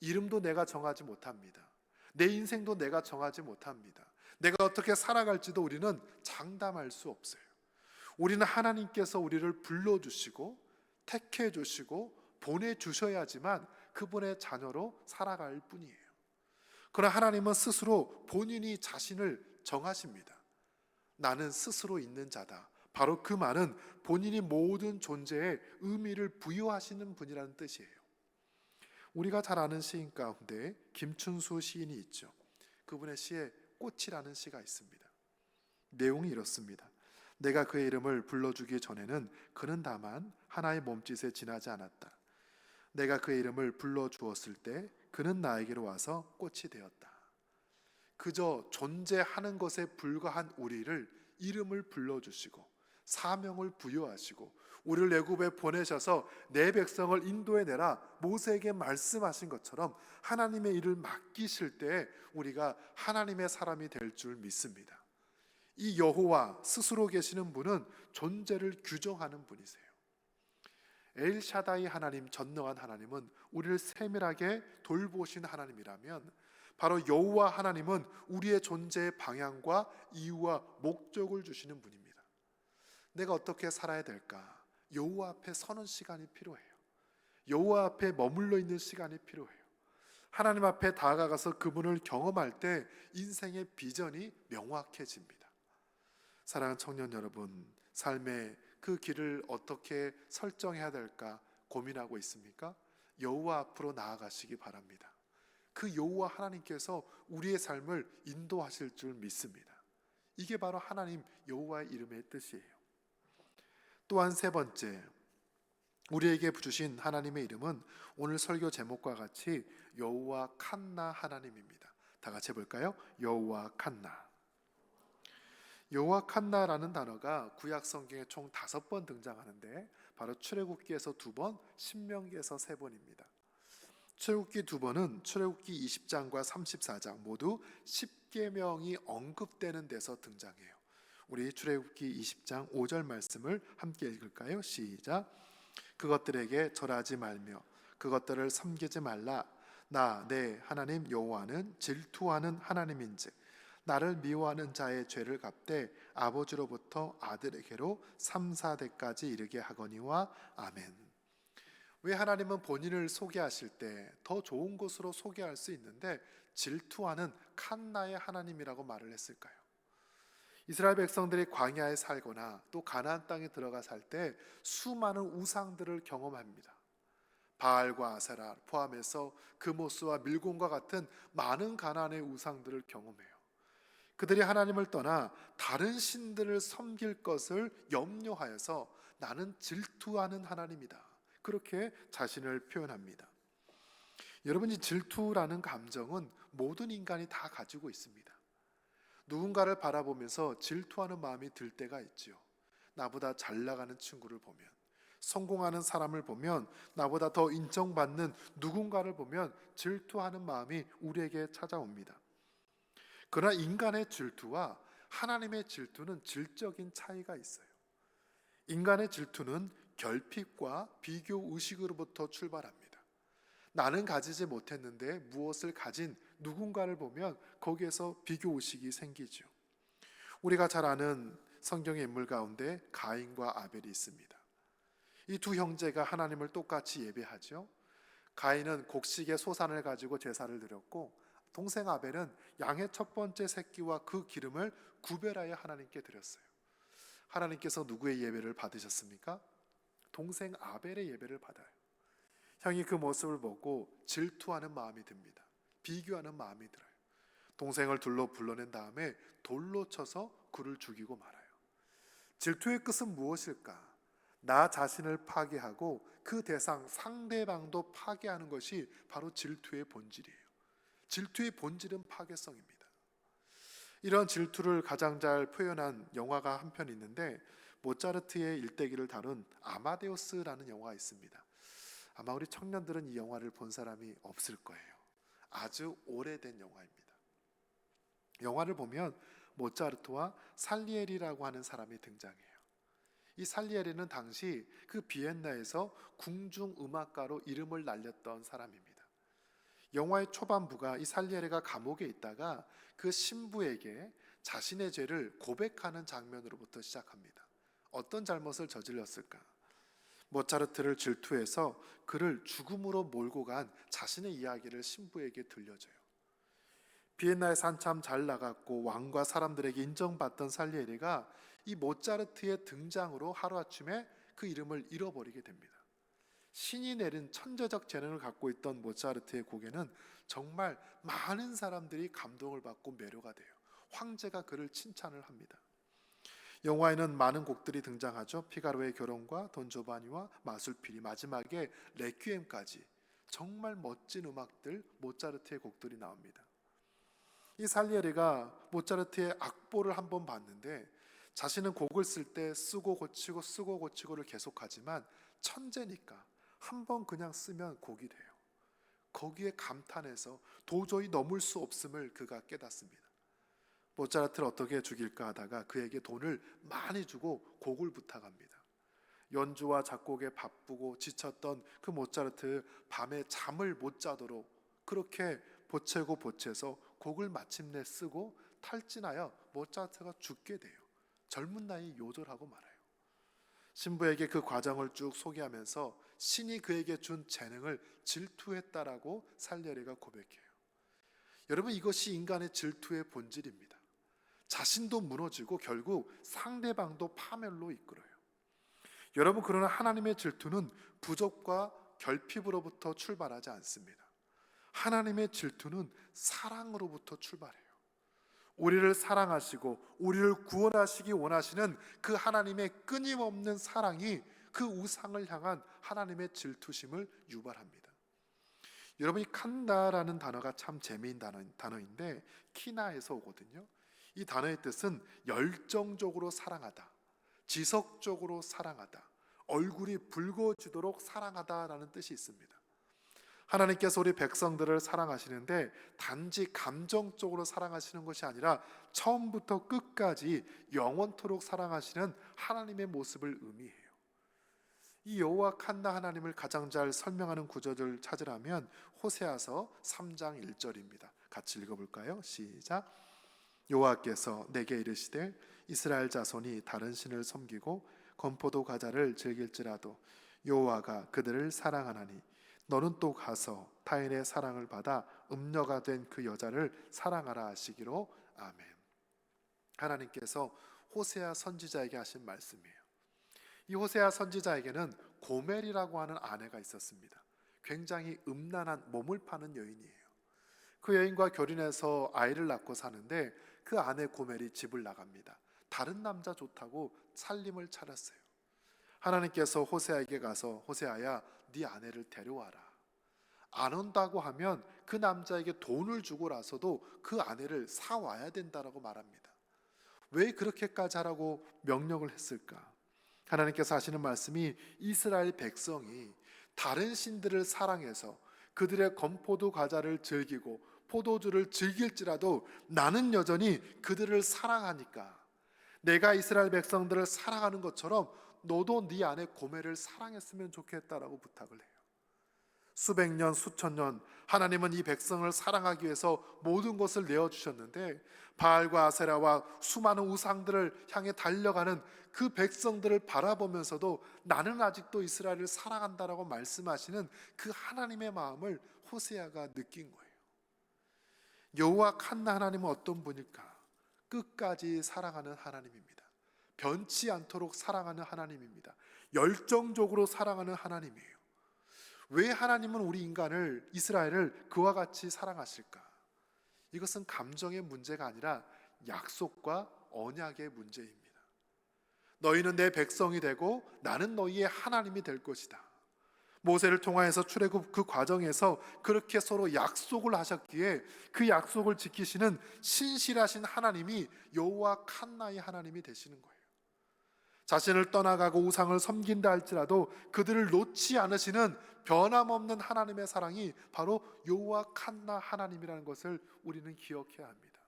이름도 내가 정하지 못합니다. 내 인생도 내가 정하지 못합니다. 내가 어떻게 살아갈지도 우리는 장담할 수 없어요. 우리는 하나님께서 우리를 불러주시고 택해 주시고 보내주셔야지만 그분의 자녀로 살아갈 뿐이에요. 그러나 하나님은 스스로 본인이 자신을 정하십니다. 나는 스스로 있는 자다. 바로 그 말은 본인이 모든 존재에 의미를 부여하시는 분이라는 뜻이에요. 우리가 잘 아는 시인 가운데 김춘수 시인이 있죠. 그분의 시에 꽃이라는 시가 있습니다. 내용이 이렇습니다. 내가 그의 이름을 불러주기 전에는 그는 다만 하나의 몸짓에 지나지 않았다. 내가 그의 이름을 불러주었을 때 그는 나에게로 와서 꽃이 되었다. 그저 존재하는 것에 불과한 우리를 이름을 불러주시고 사명을 부여하시고 우리를 애굽에 보내셔서 내 백성을 인도해 내라 모세에게 말씀하신 것처럼 하나님의 일을 맡기실 때 우리가 하나님의 사람이 될 줄 믿습니다. 이 여호와 스스로 계시는 분은 존재를 규정하는 분이세요. 엘샤다이 하나님, 전능한 하나님은 우리를 세밀하게 돌보신 하나님이라면 바로 여호와 하나님은 우리의 존재의 방향과 이유와 목적을 주시는 분입니다. 내가 어떻게 살아야 될까? 여호와 앞에 서는 시간이 필요해요. 여호와 앞에 머물러 있는 시간이 필요해요. 하나님 앞에 다가가서 그분을 경험할 때 인생의 비전이 명확해집니다. 사랑하는 청년 여러분, 삶의 그 길을 어떻게 설정해야 될까 고민하고 있습니까? 여호와 앞으로 나아가시기 바랍니다. 그 여호와 하나님께서 우리의 삶을 인도하실 줄 믿습니다. 이게 바로 하나님 여호와의 이름의 뜻이에요. 또한 세 번째, 우리에게 주신 하나님의 이름은 오늘 설교 제목과 같이 여호와 칸나 하나님입니다. 다 같이 해볼까요? 여호와 칸나. 여호와 칸나라는 단어가 구약 성경에 총 5번 등장하는데 바로 출애굽기에서 2번, 신명기에서 3번입니다. 출애굽기 2번은 출애굽기 20장과 34장 모두 10계명이 언급되는 데서 등장해요. 우리 출애굽기 20장 5절 말씀을 함께 읽을까요? 시작. 그것들에게 절하지 말며 그것들을 섬기지 말라. 나 내 하나님 여호와는 질투하는 하나님인즉 나를 미워하는 자의 죄를 갚되 아버지로부터 아들에게로 3, 4대까지 이르게 하거니와 아멘. 왜 하나님은 본인을 소개하실 때 더 좋은 것으로 소개할 수 있는데 질투하는 칸나의 하나님이라고 말을 했을까요? 이스라엘 백성들이 광야에 살거나 또 가나안 땅에 들어가 살 때 수많은 우상들을 경험합니다. 바알과 아세라 포함해서 그모스와 밀곤과 같은 많은 가나안의 우상들을 경험해요. 그들이 하나님을 떠나 다른 신들을 섬길 것을 염려하여서 나는 질투하는 하나님이다. 그렇게 자신을 표현합니다. 여러분, 이 질투라는 감정은 모든 인간이 다 가지고 있습니다. 누군가를 바라보면서 질투하는 마음이 들 때가 있지요. 나보다 잘 나가는 친구를 보면, 성공하는 사람을 보면, 나보다 더 인정받는 누군가를 보면 질투하는 마음이 우리에게 찾아옵니다. 그러나 인간의 질투와 하나님의 질투는 질적인 차이가 있어요. 인간의 질투는 결핍과 비교 의식으로부터 출발합니다. 나는 가지지 못했는데 무엇을 가진 누군가를 보면 거기에서 비교 의식이 생기죠. 우리가 잘 아는 성경의 인물 가운데 가인과 아벨이 있습니다. 이 두 형제가 하나님을 똑같이 예배하죠. 가인은 곡식의 소산을 가지고 제사를 드렸고, 동생 아벨은 양의 첫 번째 새끼와 그 기름을 구별하여 하나님께 드렸어요. 하나님께서 누구의 예배를 받으셨습니까? 동생 아벨의 예배를 받아요. 형이 그 모습을 보고 질투하는 마음이 듭니다. 비교하는 마음이 들어요. 동생을 둘로 불러낸 다음에 돌로 쳐서 그를 죽이고 말아요. 질투의 끝은 무엇일까? 나 자신을 파괴하고 그 대상 상대방도 파괴하는 것이 바로 질투의 본질이에요. 질투의 본질은 파괴성입니다. 이런 질투를 가장 잘 표현한 영화가 한 편 있는데, 모차르트의 일대기를 다룬 아마데우스라는 영화가 있습니다. 아마 우리 청년들은 이 영화를 본 사람이 없을 거예요. 아주 오래된 영화입니다. 영화를 보면 모차르트와 살리에리라고 하는 사람이 등장해요. 이 살리에리는 당시 그 비엔나에서 궁중음악가로 이름을 날렸던 사람입니다. 영화의 초반부가 이 살리에리가 감옥에 있다가 그 신부에게 자신의 죄를 고백하는 장면으로부터 시작합니다. 어떤 잘못을 저질렀을까? 모차르트를 질투해서 그를 죽음으로 몰고 간 자신의 이야기를 신부에게 들려줘요. 비엔나에서 한참 잘 나갔고 왕과 사람들에게 인정받던 살리에리가 이 모차르트의 등장으로 하루아침에 그 이름을 잃어버리게 됩니다. 신이 내린 천재적 재능을 갖고 있던 모차르트의 곡에는 정말 많은 사람들이 감동을 받고 매료가 돼요. 황제가 그를 칭찬을 합니다. 영화에는 많은 곡들이 등장하죠. 피가로의 결혼과 돈조바니와 마술피리, 마지막에 레퀴엠까지 정말 멋진 음악들, 모차르트의 곡들이 나옵니다. 이 살리에리가 모차르트의 악보를 한번 봤는데, 자신은 곡을 쓸 때 쓰고 고치고를 계속하지만 천재니까 한번 그냥 쓰면 곡이 돼요. 거기에 감탄해서 도저히 넘을 수 없음을 그가 깨닫습니다. 모차르트를 어떻게 죽일까 하다가 그에게 돈을 많이 주고 곡을 부탁합니다. 연주와 작곡에 바쁘고 지쳤던 그 모차르트, 밤에 잠을 못 자도록 그렇게 보채서 곡을 마침내 쓰고 탈진하여 모차르트가 죽게 돼요. 젊은 나이 요절하고 말아요. 신부에게 그 과정을 쭉 소개하면서 신이 그에게 준 재능을 질투했다라고 살리에리가 고백해요. 여러분, 이것이 인간의 질투의 본질입니다. 자신도 무너지고 결국 상대방도 파멸로 이끌어요. 여러분, 그러나 하나님의 질투는 부족과 결핍으로부터 출발하지 않습니다. 하나님의 질투는 사랑으로부터 출발해요. 우리를 사랑하시고 우리를 구원하시기 원하시는 그 하나님의 끊임없는 사랑이 그 우상을 향한 하나님의 질투심을 유발합니다. 여러분, 이 칸다라는 단어가 참 재미있는 단어인데 키나에서 오거든요. 이 단어의 뜻은 열정적으로 사랑하다, 지속적으로 사랑하다, 얼굴이 붉어지도록 사랑하다라는 뜻이 있습니다. 하나님께서 우리 백성들을 사랑하시는데 단지 감정적으로 사랑하시는 것이 아니라 처음부터 끝까지 영원토록 사랑하시는 하나님의 모습을 의미해요. 이 여호와 칸다 하나님을 가장 잘 설명하는 구절을 찾으라면 호세아서 3장 1절입니다. 같이 읽어볼까요? 시작. 여호와께서 내게 이르시되 이스라엘 자손이 다른 신을 섬기고 건포도 과자를 즐길지라도 여호와가 그들을 사랑하나니 너는 또 가서 타인의 사랑을 받아 음녀가 된 그 여자를 사랑하라 하시기로. 아멘. 하나님께서 호세아 선지자에게 하신 말씀이에요. 이 호세아 선지자에게는 고멜이라고 하는 아내가 있었습니다. 굉장히 음란한 몸을 파는 여인이에요. 그 여인과 결혼해서 아이를 낳고 사는데 그 아내 고멜이 집을 나갑니다. 다른 남자 좋다고 살림을 차렸어요. 하나님께서 호세아에게 가서 호세아야, 네 아내를 데려와라. 안 온다고 하면 그 남자에게 돈을 주고라서도 그 아내를 사와야 된다라고 말합니다. 왜 그렇게까지 하라고 명령을 했을까? 하나님께서 하시는 말씀이 이스라엘 백성이 다른 신들을 사랑해서 그들의 건포도 과자를 즐기고 포도주를 즐길지라도 나는 여전히 그들을 사랑하니까 내가 이스라엘 백성들을 사랑하는 것처럼 너도 네 아내 고멜을 사랑했으면 좋겠다라고 부탁을 해요. 수백 년, 수천 년 하나님은 이 백성을 사랑하기 위해서 모든 것을 내어주셨는데 바알과 아세라와 수많은 우상들을 향해 달려가는 그 백성들을 바라보면서도 나는 아직도 이스라엘을 사랑한다라고 말씀하시는 그 하나님의 마음을 호세아가 느낀 거예요. 여호와 칸나 하나님은 어떤 분일까? 끝까지 사랑하는 하나님입니다. 변치 않도록 사랑하는 하나님입니다. 열정적으로 사랑하는 하나님이에요. 왜 하나님은 우리 인간을, 이스라엘을 그와 같이 사랑하실까? 이것은 감정의 문제가 아니라 약속과 언약의 문제입니다. 너희는 내 백성이 되고 나는 너희의 하나님이 될 것이다. 모세를 통하여서 출애굽 그 과정에서 그렇게 서로 약속을 하셨기에 그 약속을 지키시는 신실하신 하나님이 여호와 칸나의 하나님이 되시는 거예요. 자신을 떠나가고 우상을 섬긴다 할지라도 그들을 놓지 않으시는 변함없는 하나님의 사랑이 바로 여호와 칸나 하나님이라는 것을 우리는 기억해야 합니다.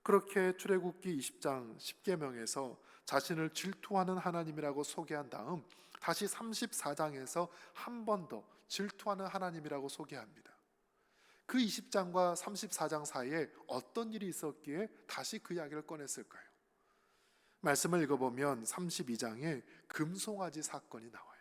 그렇게 출애굽기 20장 10계명에서 자신을 질투하는 하나님이라고 소개한 다음 다시 34장에서 한 번 더 질투하는 하나님이라고 소개합니다. 그 20장과 34장 사이에 어떤 일이 있었기에 다시 그 이야기를 꺼냈을까요? 말씀을 읽어보면 32장에 금송아지 사건이 나와요.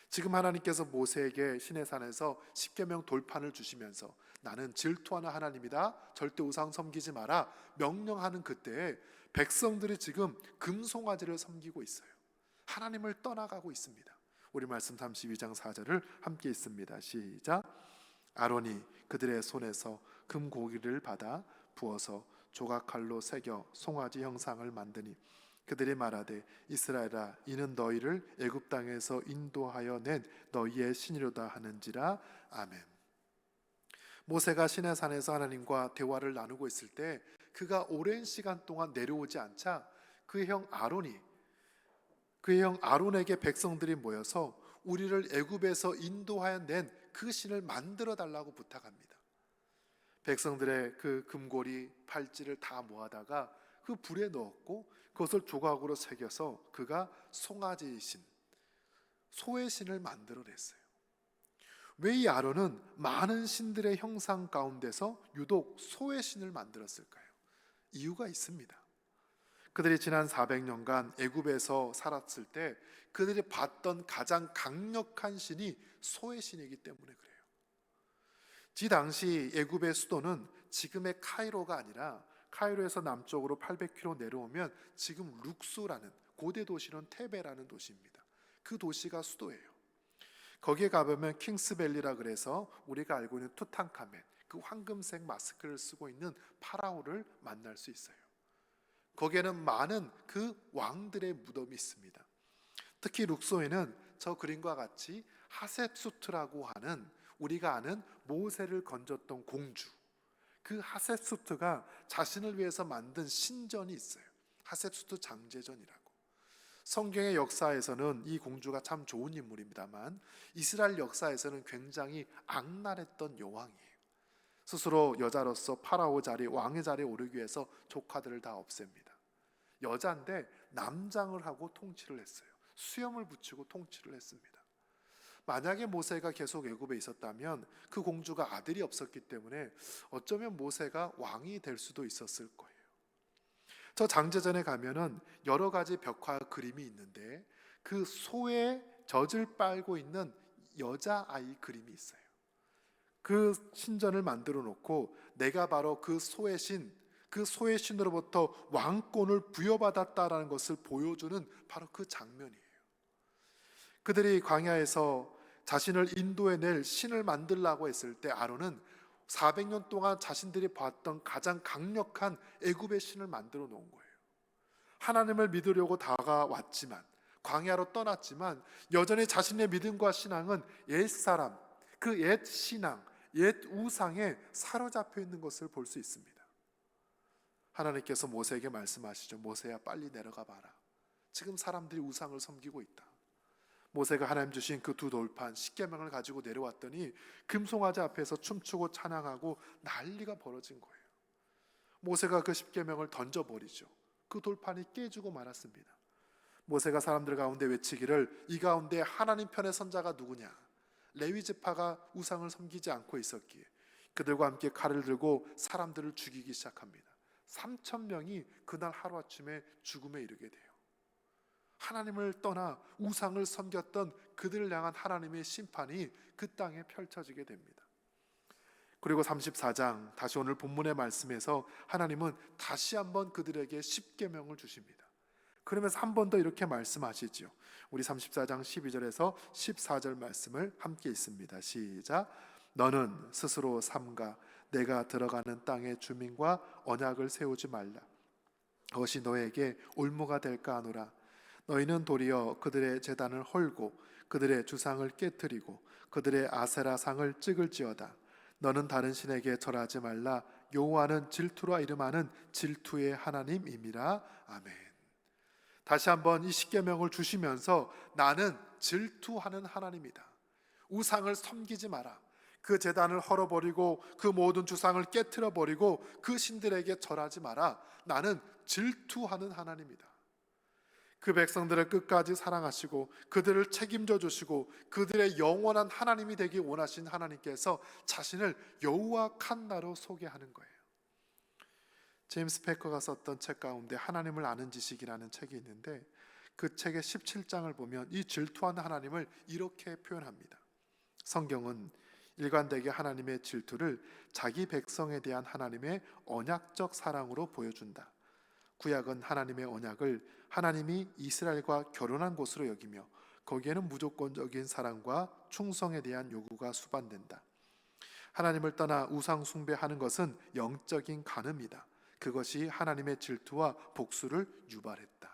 지금 하나님께서 모세에게 시내산에서 십계명 돌판을 주시면서 나는 질투하는 하나님이다, 절대 우상 섬기지 마라 명령하는 그때에 백성들이 지금 금송아지를 섬기고 있어요. 하나님을 떠나가고 있습니다. 우리 말씀 32장 4절을 함께 읽습니다. 시작. 아론이 그들의 손에서 금고기를 받아 부어서 조각칼로 새겨 송아지 형상을 만드니 그들이 말하되 이스라엘아 이는 너희를 애굽 땅에서 인도하여 낸 너희의 신이로다 하는지라. 아멘. 모세가 시내산에서 하나님과 대화를 나누고 있을 때 그가 오랜 시간 동안 내려오지 않자 그의 형 아론에게 백성들이 모여서 우리를 애굽에서 인도하여 낸 그 신을 만들어 달라고 부탁합니다. 백성들의 그 금고리 팔찌를 다 모아다가 그 불에 넣었고 그것을 조각으로 새겨서 그가 송아지 신, 소의 신을 만들어냈어요. 왜 이 아론은 많은 신들의 형상 가운데서 유독 소의 신을 만들었을까요? 이유가 있습니다. 그들이 지난 400년간 애굽에서 살았을 때 그들이 봤던 가장 강력한 신이 소의 신이기 때문에 그래요. 이 당시 애굽의 수도는 지금의 카이로가 아니라 카이로에서 남쪽으로 800km 내려오면 지금 룩수라는 고대 도시는 테베라는 도시입니다. 그 도시가 수도예요. 거기에 가보면 킹스밸리라 그래서 우리가 알고 있는 투탕카멘, 그 황금색 마스크를 쓰고 있는 파라오를 만날 수 있어요. 거기에는 많은 그 왕들의 무덤이 있습니다. 특히 룩소에는 저 그림과 같이 하셉수트라고 하는 우리가 아는 모세를 건졌던 공주, 그 하셉수트가 자신을 위해서 만든 신전이 있어요. 하셉수트 장제전이라고. 성경의 역사에서는 이 공주가 참 좋은 인물입니다만 이스라엘 역사에서는 굉장히 악랄했던 여왕이에요. 스스로 여자로서 파라오 자리, 왕의 자리에 오르기 위해서 조카들을 다 없앱니다. 여자인데 남장을 하고 통치를 했어요. 수염을 붙이고 통치를 했습니다. 만약에 모세가 계속 애굽에 있었다면 그 공주가 아들이 없었기 때문에 어쩌면 모세가 왕이 될 수도 있었을 거예요. 저 장제전에 가면은 여러 가지 벽화 그림이 있는데 그 소의 젖을 빨고 있는 여자아이 그림이 있어요. 그 신전을 만들어 놓고 내가 바로 그 소의 신, 그 소의 신으로부터 왕권을 부여받았다라는 것을 보여주는 바로 그 장면이에요. 그들이 광야에서 자신을 인도해낼 신을 만들라고 했을 때 아론은 400년 동안 자신들이 봤던 가장 강력한 애굽의 신을 만들어 놓은 거예요. 하나님을 믿으려고 다가왔지만, 광야로 떠났지만 여전히 자신의 믿음과 신앙은 옛사람, 그 옛 신앙, 옛 우상에 사로잡혀 있는 것을 볼 수 있습니다. 하나님께서 모세에게 말씀하시죠. 모세야, 빨리 내려가 봐라. 지금 사람들이 우상을 섬기고 있다. 모세가 하나님 주신 그 두 돌판 십계명을 가지고 내려왔더니 금송아지 앞에서 춤추고 찬양하고 난리가 벌어진 거예요. 모세가 그 십계명을 던져버리죠. 그 돌판이 깨지고 말았습니다. 모세가 사람들 가운데 외치기를, 이 가운데 하나님 편의 선자가 누구냐? 레위 지파가 우상을 섬기지 않고 있었기에 그들과 함께 칼을 들고 사람들을 죽이기 시작합니다. 3,000명이 그날 하루아침에 죽음에 이르게 돼요. 하나님을 떠나 우상을 섬겼던 그들을 향한 하나님의 심판이 그 땅에 펼쳐지게 됩니다. 그리고 34장, 다시 오늘 본문의 말씀에서 하나님은 다시 한번 그들에게 십계명을 주십니다. 그러면서 한 번 더 이렇게 말씀하시죠. 우리 34장 12절에서 14절 말씀을 함께 읽습니다. 시작. 너는 스스로 삼가 내가 들어가는 땅의 주민과 언약을 세우지 말라. 그것이 너에게 올무가 될까 하노라. 너희는 도리어 그들의 제단을 헐고 그들의 주상을 깨뜨리고 그들의 아세라상을 찍을지어다. 너는 다른 신에게 절하지 말라. 여호와는 질투라 이름하는 질투의 하나님임이라. 아멘. 다시 한번 이 십계명을 주시면서 나는 질투하는 하나님이다. 우상을 섬기지 마라. 그 제단을 헐어버리고 그 모든 주상을 깨트려버리고 그 신들에게 절하지 마라. 나는 질투하는 하나님이다. 그 백성들을 끝까지 사랑하시고 그들을 책임져 주시고 그들의 영원한 하나님이 되기 원하신 하나님께서 자신을 여호와 칸나로 소개하는 거예요. 제임스 패커가 썼던 책 가운데 하나님을 아는 지식이라는 책이 있는데 그 책의 17장을 보면 이 질투하는 하나님을 이렇게 표현합니다. 성경은 일관되게 하나님의 질투를 자기 백성에 대한 하나님의 언약적 사랑으로 보여준다. 구약은 하나님의 언약을 하나님이 이스라엘과 결혼한 곳으로 여기며 거기에는 무조건적인 사랑과 충성에 대한 요구가 수반된다. 하나님을 떠나 우상 숭배하는 것은 영적인 간음이다. 그것이 하나님의 질투와 복수를 유발했다.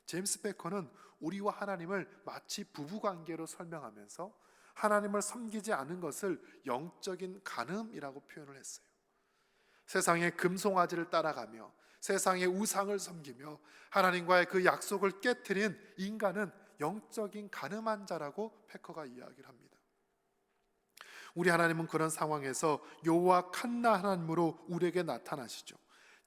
제임스 베커는 우리와 하나님을 마치 부부관계로 설명하면서 하나님을 섬기지 않은 것을 영적인 간음이라고 표현을 했어요. 세상의 금송아지를 따라가며 세상의 우상을 섬기며 하나님과의 그 약속을 깨트린 인간은 영적인 간음한 자라고 패커가 이야기를 합니다. 우리 하나님은 그런 상황에서 여호와 칸나 하나님으로 우리에게 나타나시죠.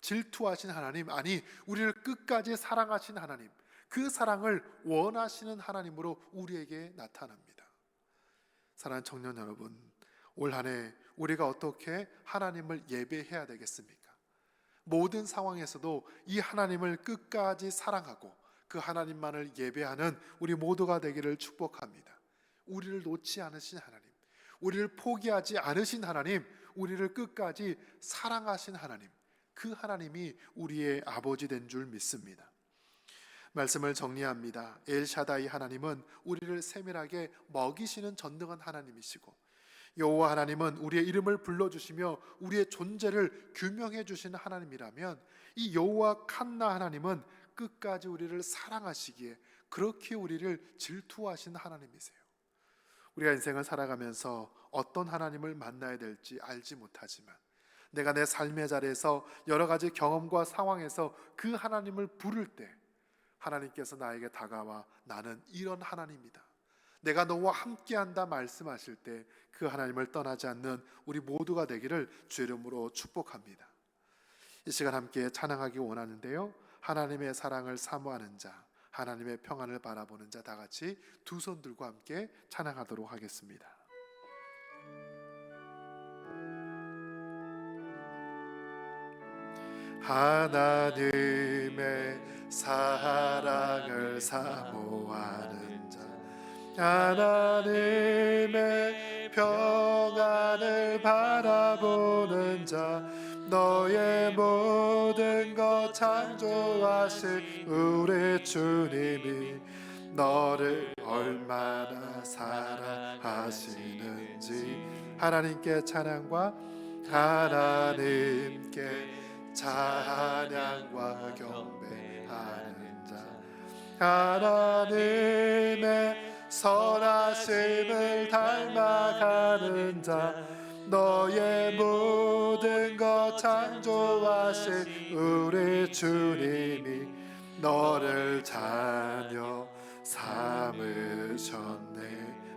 질투하신 하나님, 아니 우리를 끝까지 사랑하신 하나님, 그 사랑을 원하시는 하나님으로 우리에게 나타납니다. 사랑하는 청년 여러분, 올 한 해 우리가 어떻게 하나님을 예배해야 되겠습니까? 모든 상황에서도 이 하나님을 끝까지 사랑하고 그 하나님만을 예배하는 우리 모두가 되기를 축복합니다. 우리를 놓지 않으신 하나님, 우리를 포기하지 않으신 하나님, 우리를 끝까지 사랑하신 하나님, 그 하나님이 우리의 아버지 된 줄 믿습니다. 말씀을 정리합니다. 엘샤다이 하나님은 우리를 세밀하게 먹이시는 전능한 하나님이시고 여호와 하나님은 우리의 이름을 불러주시며 우리의 존재를 규명해 주시는 하나님이라면 이 여호와 칸나 하나님은 끝까지 우리를 사랑하시기에 그렇게 우리를 질투하신 하나님이세요. 우리가 인생을 살아가면서 어떤 하나님을 만나야 될지 알지 못하지만 내가 내 삶의 자리에서 여러 가지 경험과 상황에서 그 하나님을 부를 때 하나님께서 나에게 다가와 나는 이런 하나님이다, 내가 너와 함께한다 말씀하실 때 그 하나님을 떠나지 않는 우리 모두가 되기를 주 이름으로 축복합니다. 이 시간 함께 찬양하기 원하는데요, 하나님의 사랑을 사모하는 자, 하나님의 평안을 바라보는 자, 다 같이 두 손 들고 함께 찬양하도록 하겠습니다. 하나님의 사랑을 사모하는 자, 하나님의 평안을 바라보는 자, 너의 모든 것 창조하신 우리 주님이 너를 얼마나 사랑하시는지 하나님께 찬양과 하나님께 찬양과 경배하는 자, 하나님의 선하심을 닮아 살아가는 자 너의 모든 것 창조하신 우리 주님이 너를 자녀 삼으셨네.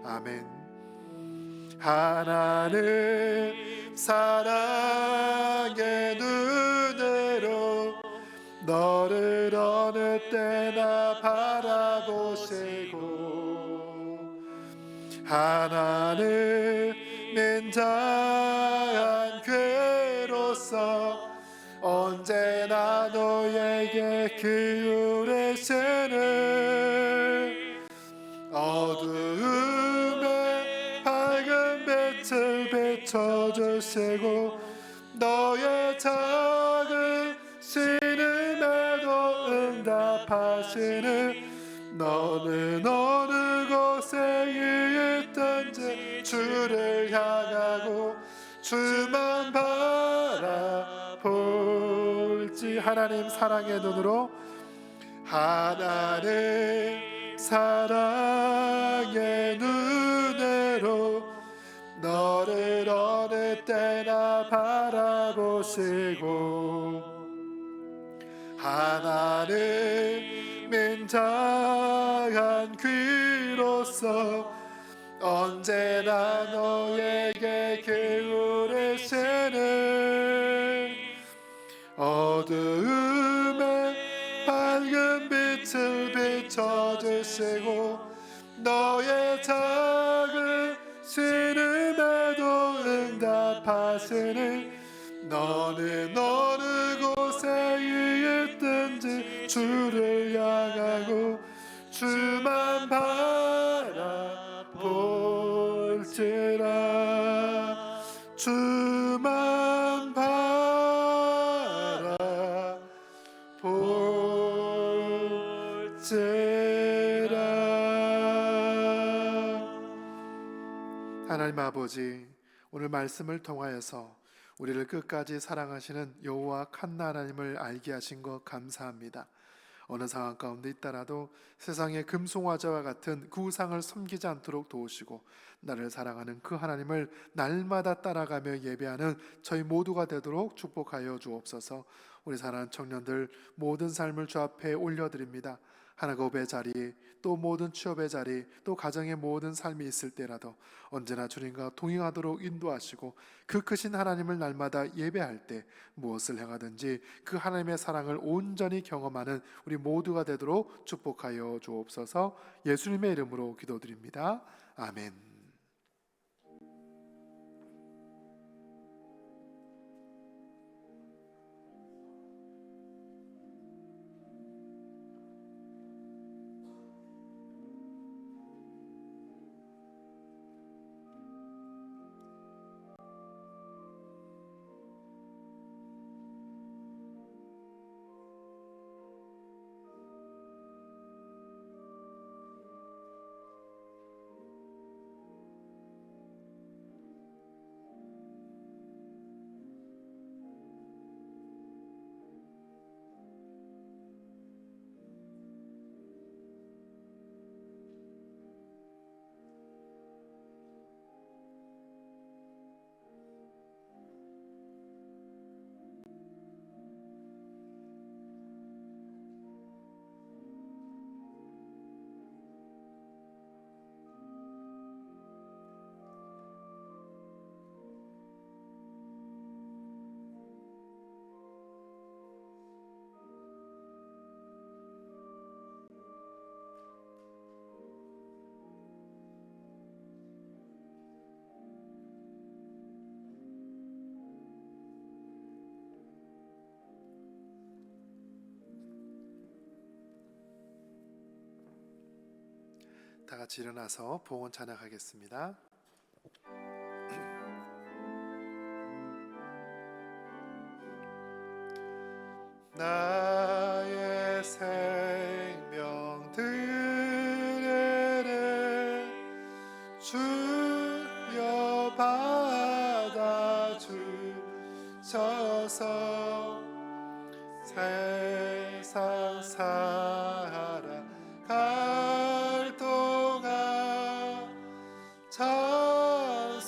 아멘. 하나님 사랑의 눈으로 너를 어느 때나 바라보시고 하나님 인자한 괴로서 언제나 너에게 기울이시는 어두움에 밝은 빛을 비춰주시고 너의 작은 신음에도 응답하시는 너는 어느 곳에 있든지 주를 향하고 주만 바라볼지. 하나님 사랑의 눈으로 하나님 사랑의 눈으로 너를 어느 때나 바라보시고 하나님 인자한 귀로서 언제나 너에게 기울이시는 어두움에 밝은 빛을 비춰주시고 너의 작은 신음에도 응답하시는 너는 어느 곳에 있든지 주를 향하고 주만 바라볼지라 주만 바라볼지라. 하나님 아버지, 오늘 말씀을 통하여서 우리를 끝까지 사랑하시는 여호와 칸나 하나님을 알게 하신 것 감사합니다. 어느 상황 가운데 있더라도 세상의 금송아지와 같은 그 우상을 섬기지 않도록 도우시고 나를 사랑하는 그 하나님을 날마다 따라가며 예배하는 저희 모두가 되도록 축복하여 주옵소서. 우리 사랑하는 청년들 모든 삶을 주 앞에 올려드립니다. 하나급의 자리, 또 모든 취업의 자리, 또 가정의 모든 삶이 있을 때라도 언제나 주님과 동행하도록 인도하시고 그 크신 하나님을 날마다 예배할 때 무엇을 행하든지 그 하나님의 사랑을 온전히 경험하는 우리 모두가 되도록 축복하여 주옵소서. 예수님의 이름으로 기도드립니다. 아멘. 다 같이 일어나서 봉헌 찬양하겠습니다. 나의 생명 드리네 주여 받아주셔서 세상 살아갈 동안 참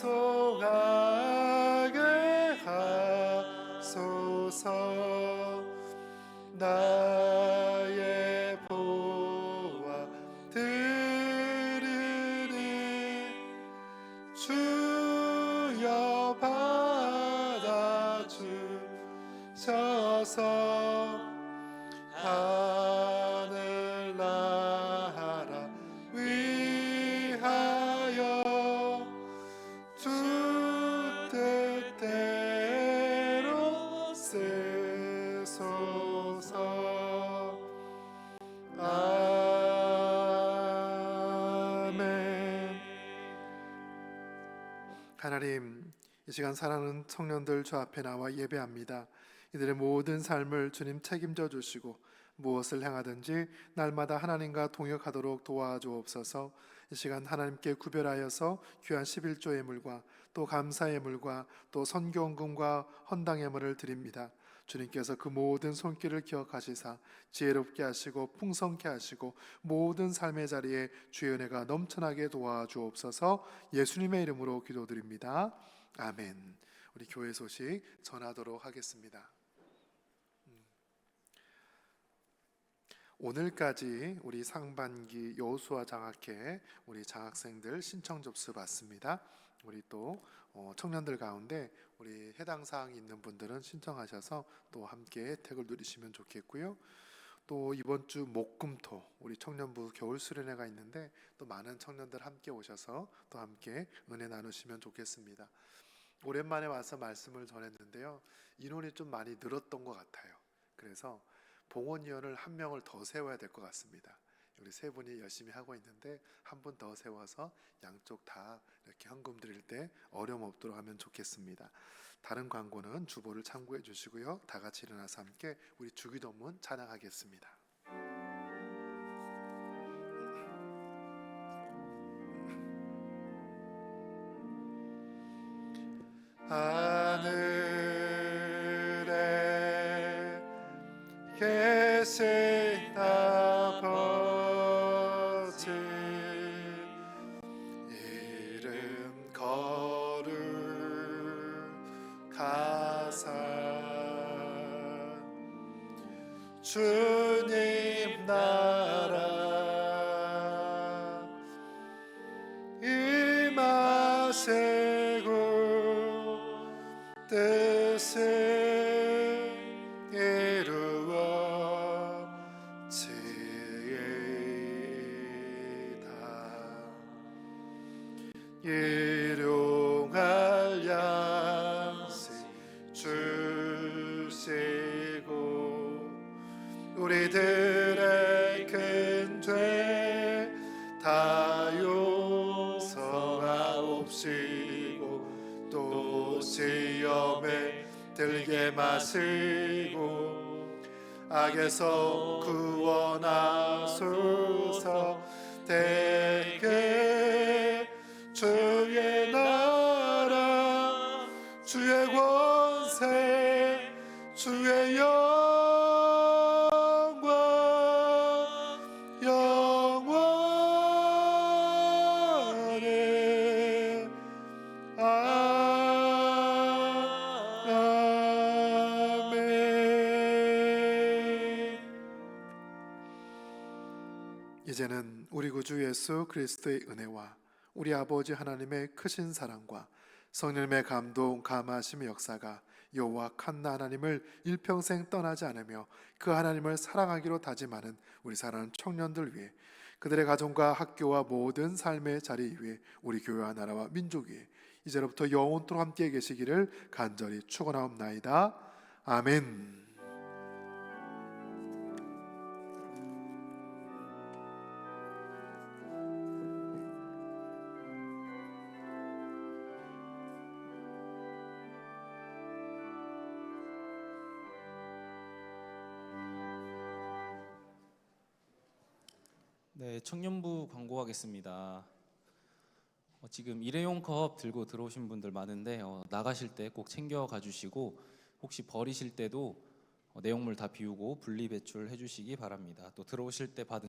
하늘나라 위하여 주 뜻대로 쓰소서. 아멘. 하나님, 이 시간 사랑하는 청년들 주 앞에 나와 예배합니다. 이들의 모든 삶을 주님 책임져 주시고 무엇을 행하든지 날마다 하나님과 동역하도록 도와주옵소서. 이 시간 하나님께 구별하여서 귀한 11조의 물과 또 감사의 물과 또 선교헌금과 헌당의 물을 드립니다. 주님께서 그 모든 손길을 기억하시사 지혜롭게 하시고 풍성케 하시고 모든 삶의 자리에 주의 은혜가 넘쳐나게 도와주옵소서. 예수님의 이름으로 기도드립니다. 아멘. 우리 교회 소식 전하도록 하겠습니다. 오늘까지 우리 상반기 여호수아 장학회 우리 장학생들 신청 접수 받습니다. 우리 또 청년들 가운데 우리 해당 사항이 있는 분들은 신청하셔서 또 함께 혜택을 누리시면 좋겠고요. 또 이번 주 목금토 우리 청년부 겨울 수련회가 있는데 또 많은 청년들 함께 오셔서 또 함께 은혜 나누시면 좋겠습니다. 오랜만에 와서 말씀을 전했는데요, 인원이 좀 많이 늘었던 것 같아요. 그래서 봉헌위원을 한 명을 더 세워야 될 것 같습니다. 우리 세 분이 열심히 하고 있는데 한 분 더 세워서 양쪽 다 이렇게 헌금 드릴 때 어려움 없도록 하면 좋겠습니다. 다른 광고는 주보를 참고해 주시고요. 다 같이 일어나서 함께 우리 주기도문 찬양하겠습니다. 하늘에 계신 아버지, 이름 거룩하사 주님 나라 임하시고 뜻을 이루어지이다. 일용할 양식 주시고 우리들의 큰 죄 다 용서하옵시고 또 시험에 들게 마시고 악에서 구원하소서. 대개 주의 나라 주의 권세 주의 영광 영원히 아멘. 이제는 우리 구주 예수 그리스도의 은혜와 우리 아버지 하나님의 크신 사랑과 성령님의 감동 감화하심의 역사가 여호와 칸나 하나님을 일평생 떠나지 않으며 그 하나님을 사랑하기로 다짐하는 우리 사랑하는 청년들 위해, 그들의 가정과 학교와 모든 삶의 자리 위에, 우리 교회와 나라와 민족 위에 이제로부터 영원토록 함께 계시기를 간절히 축원하옵나이다. 아멘. 네, 청년부 광고하겠습니다. 지금 일회용 컵 들고 들어오신 분들 많은데 나가실 때 꼭 챙겨 가주시고, 혹시 버리실 때도 내용물 다 비우고 분리 배출해 주시기 바랍니다. 또 들어오실 때 받은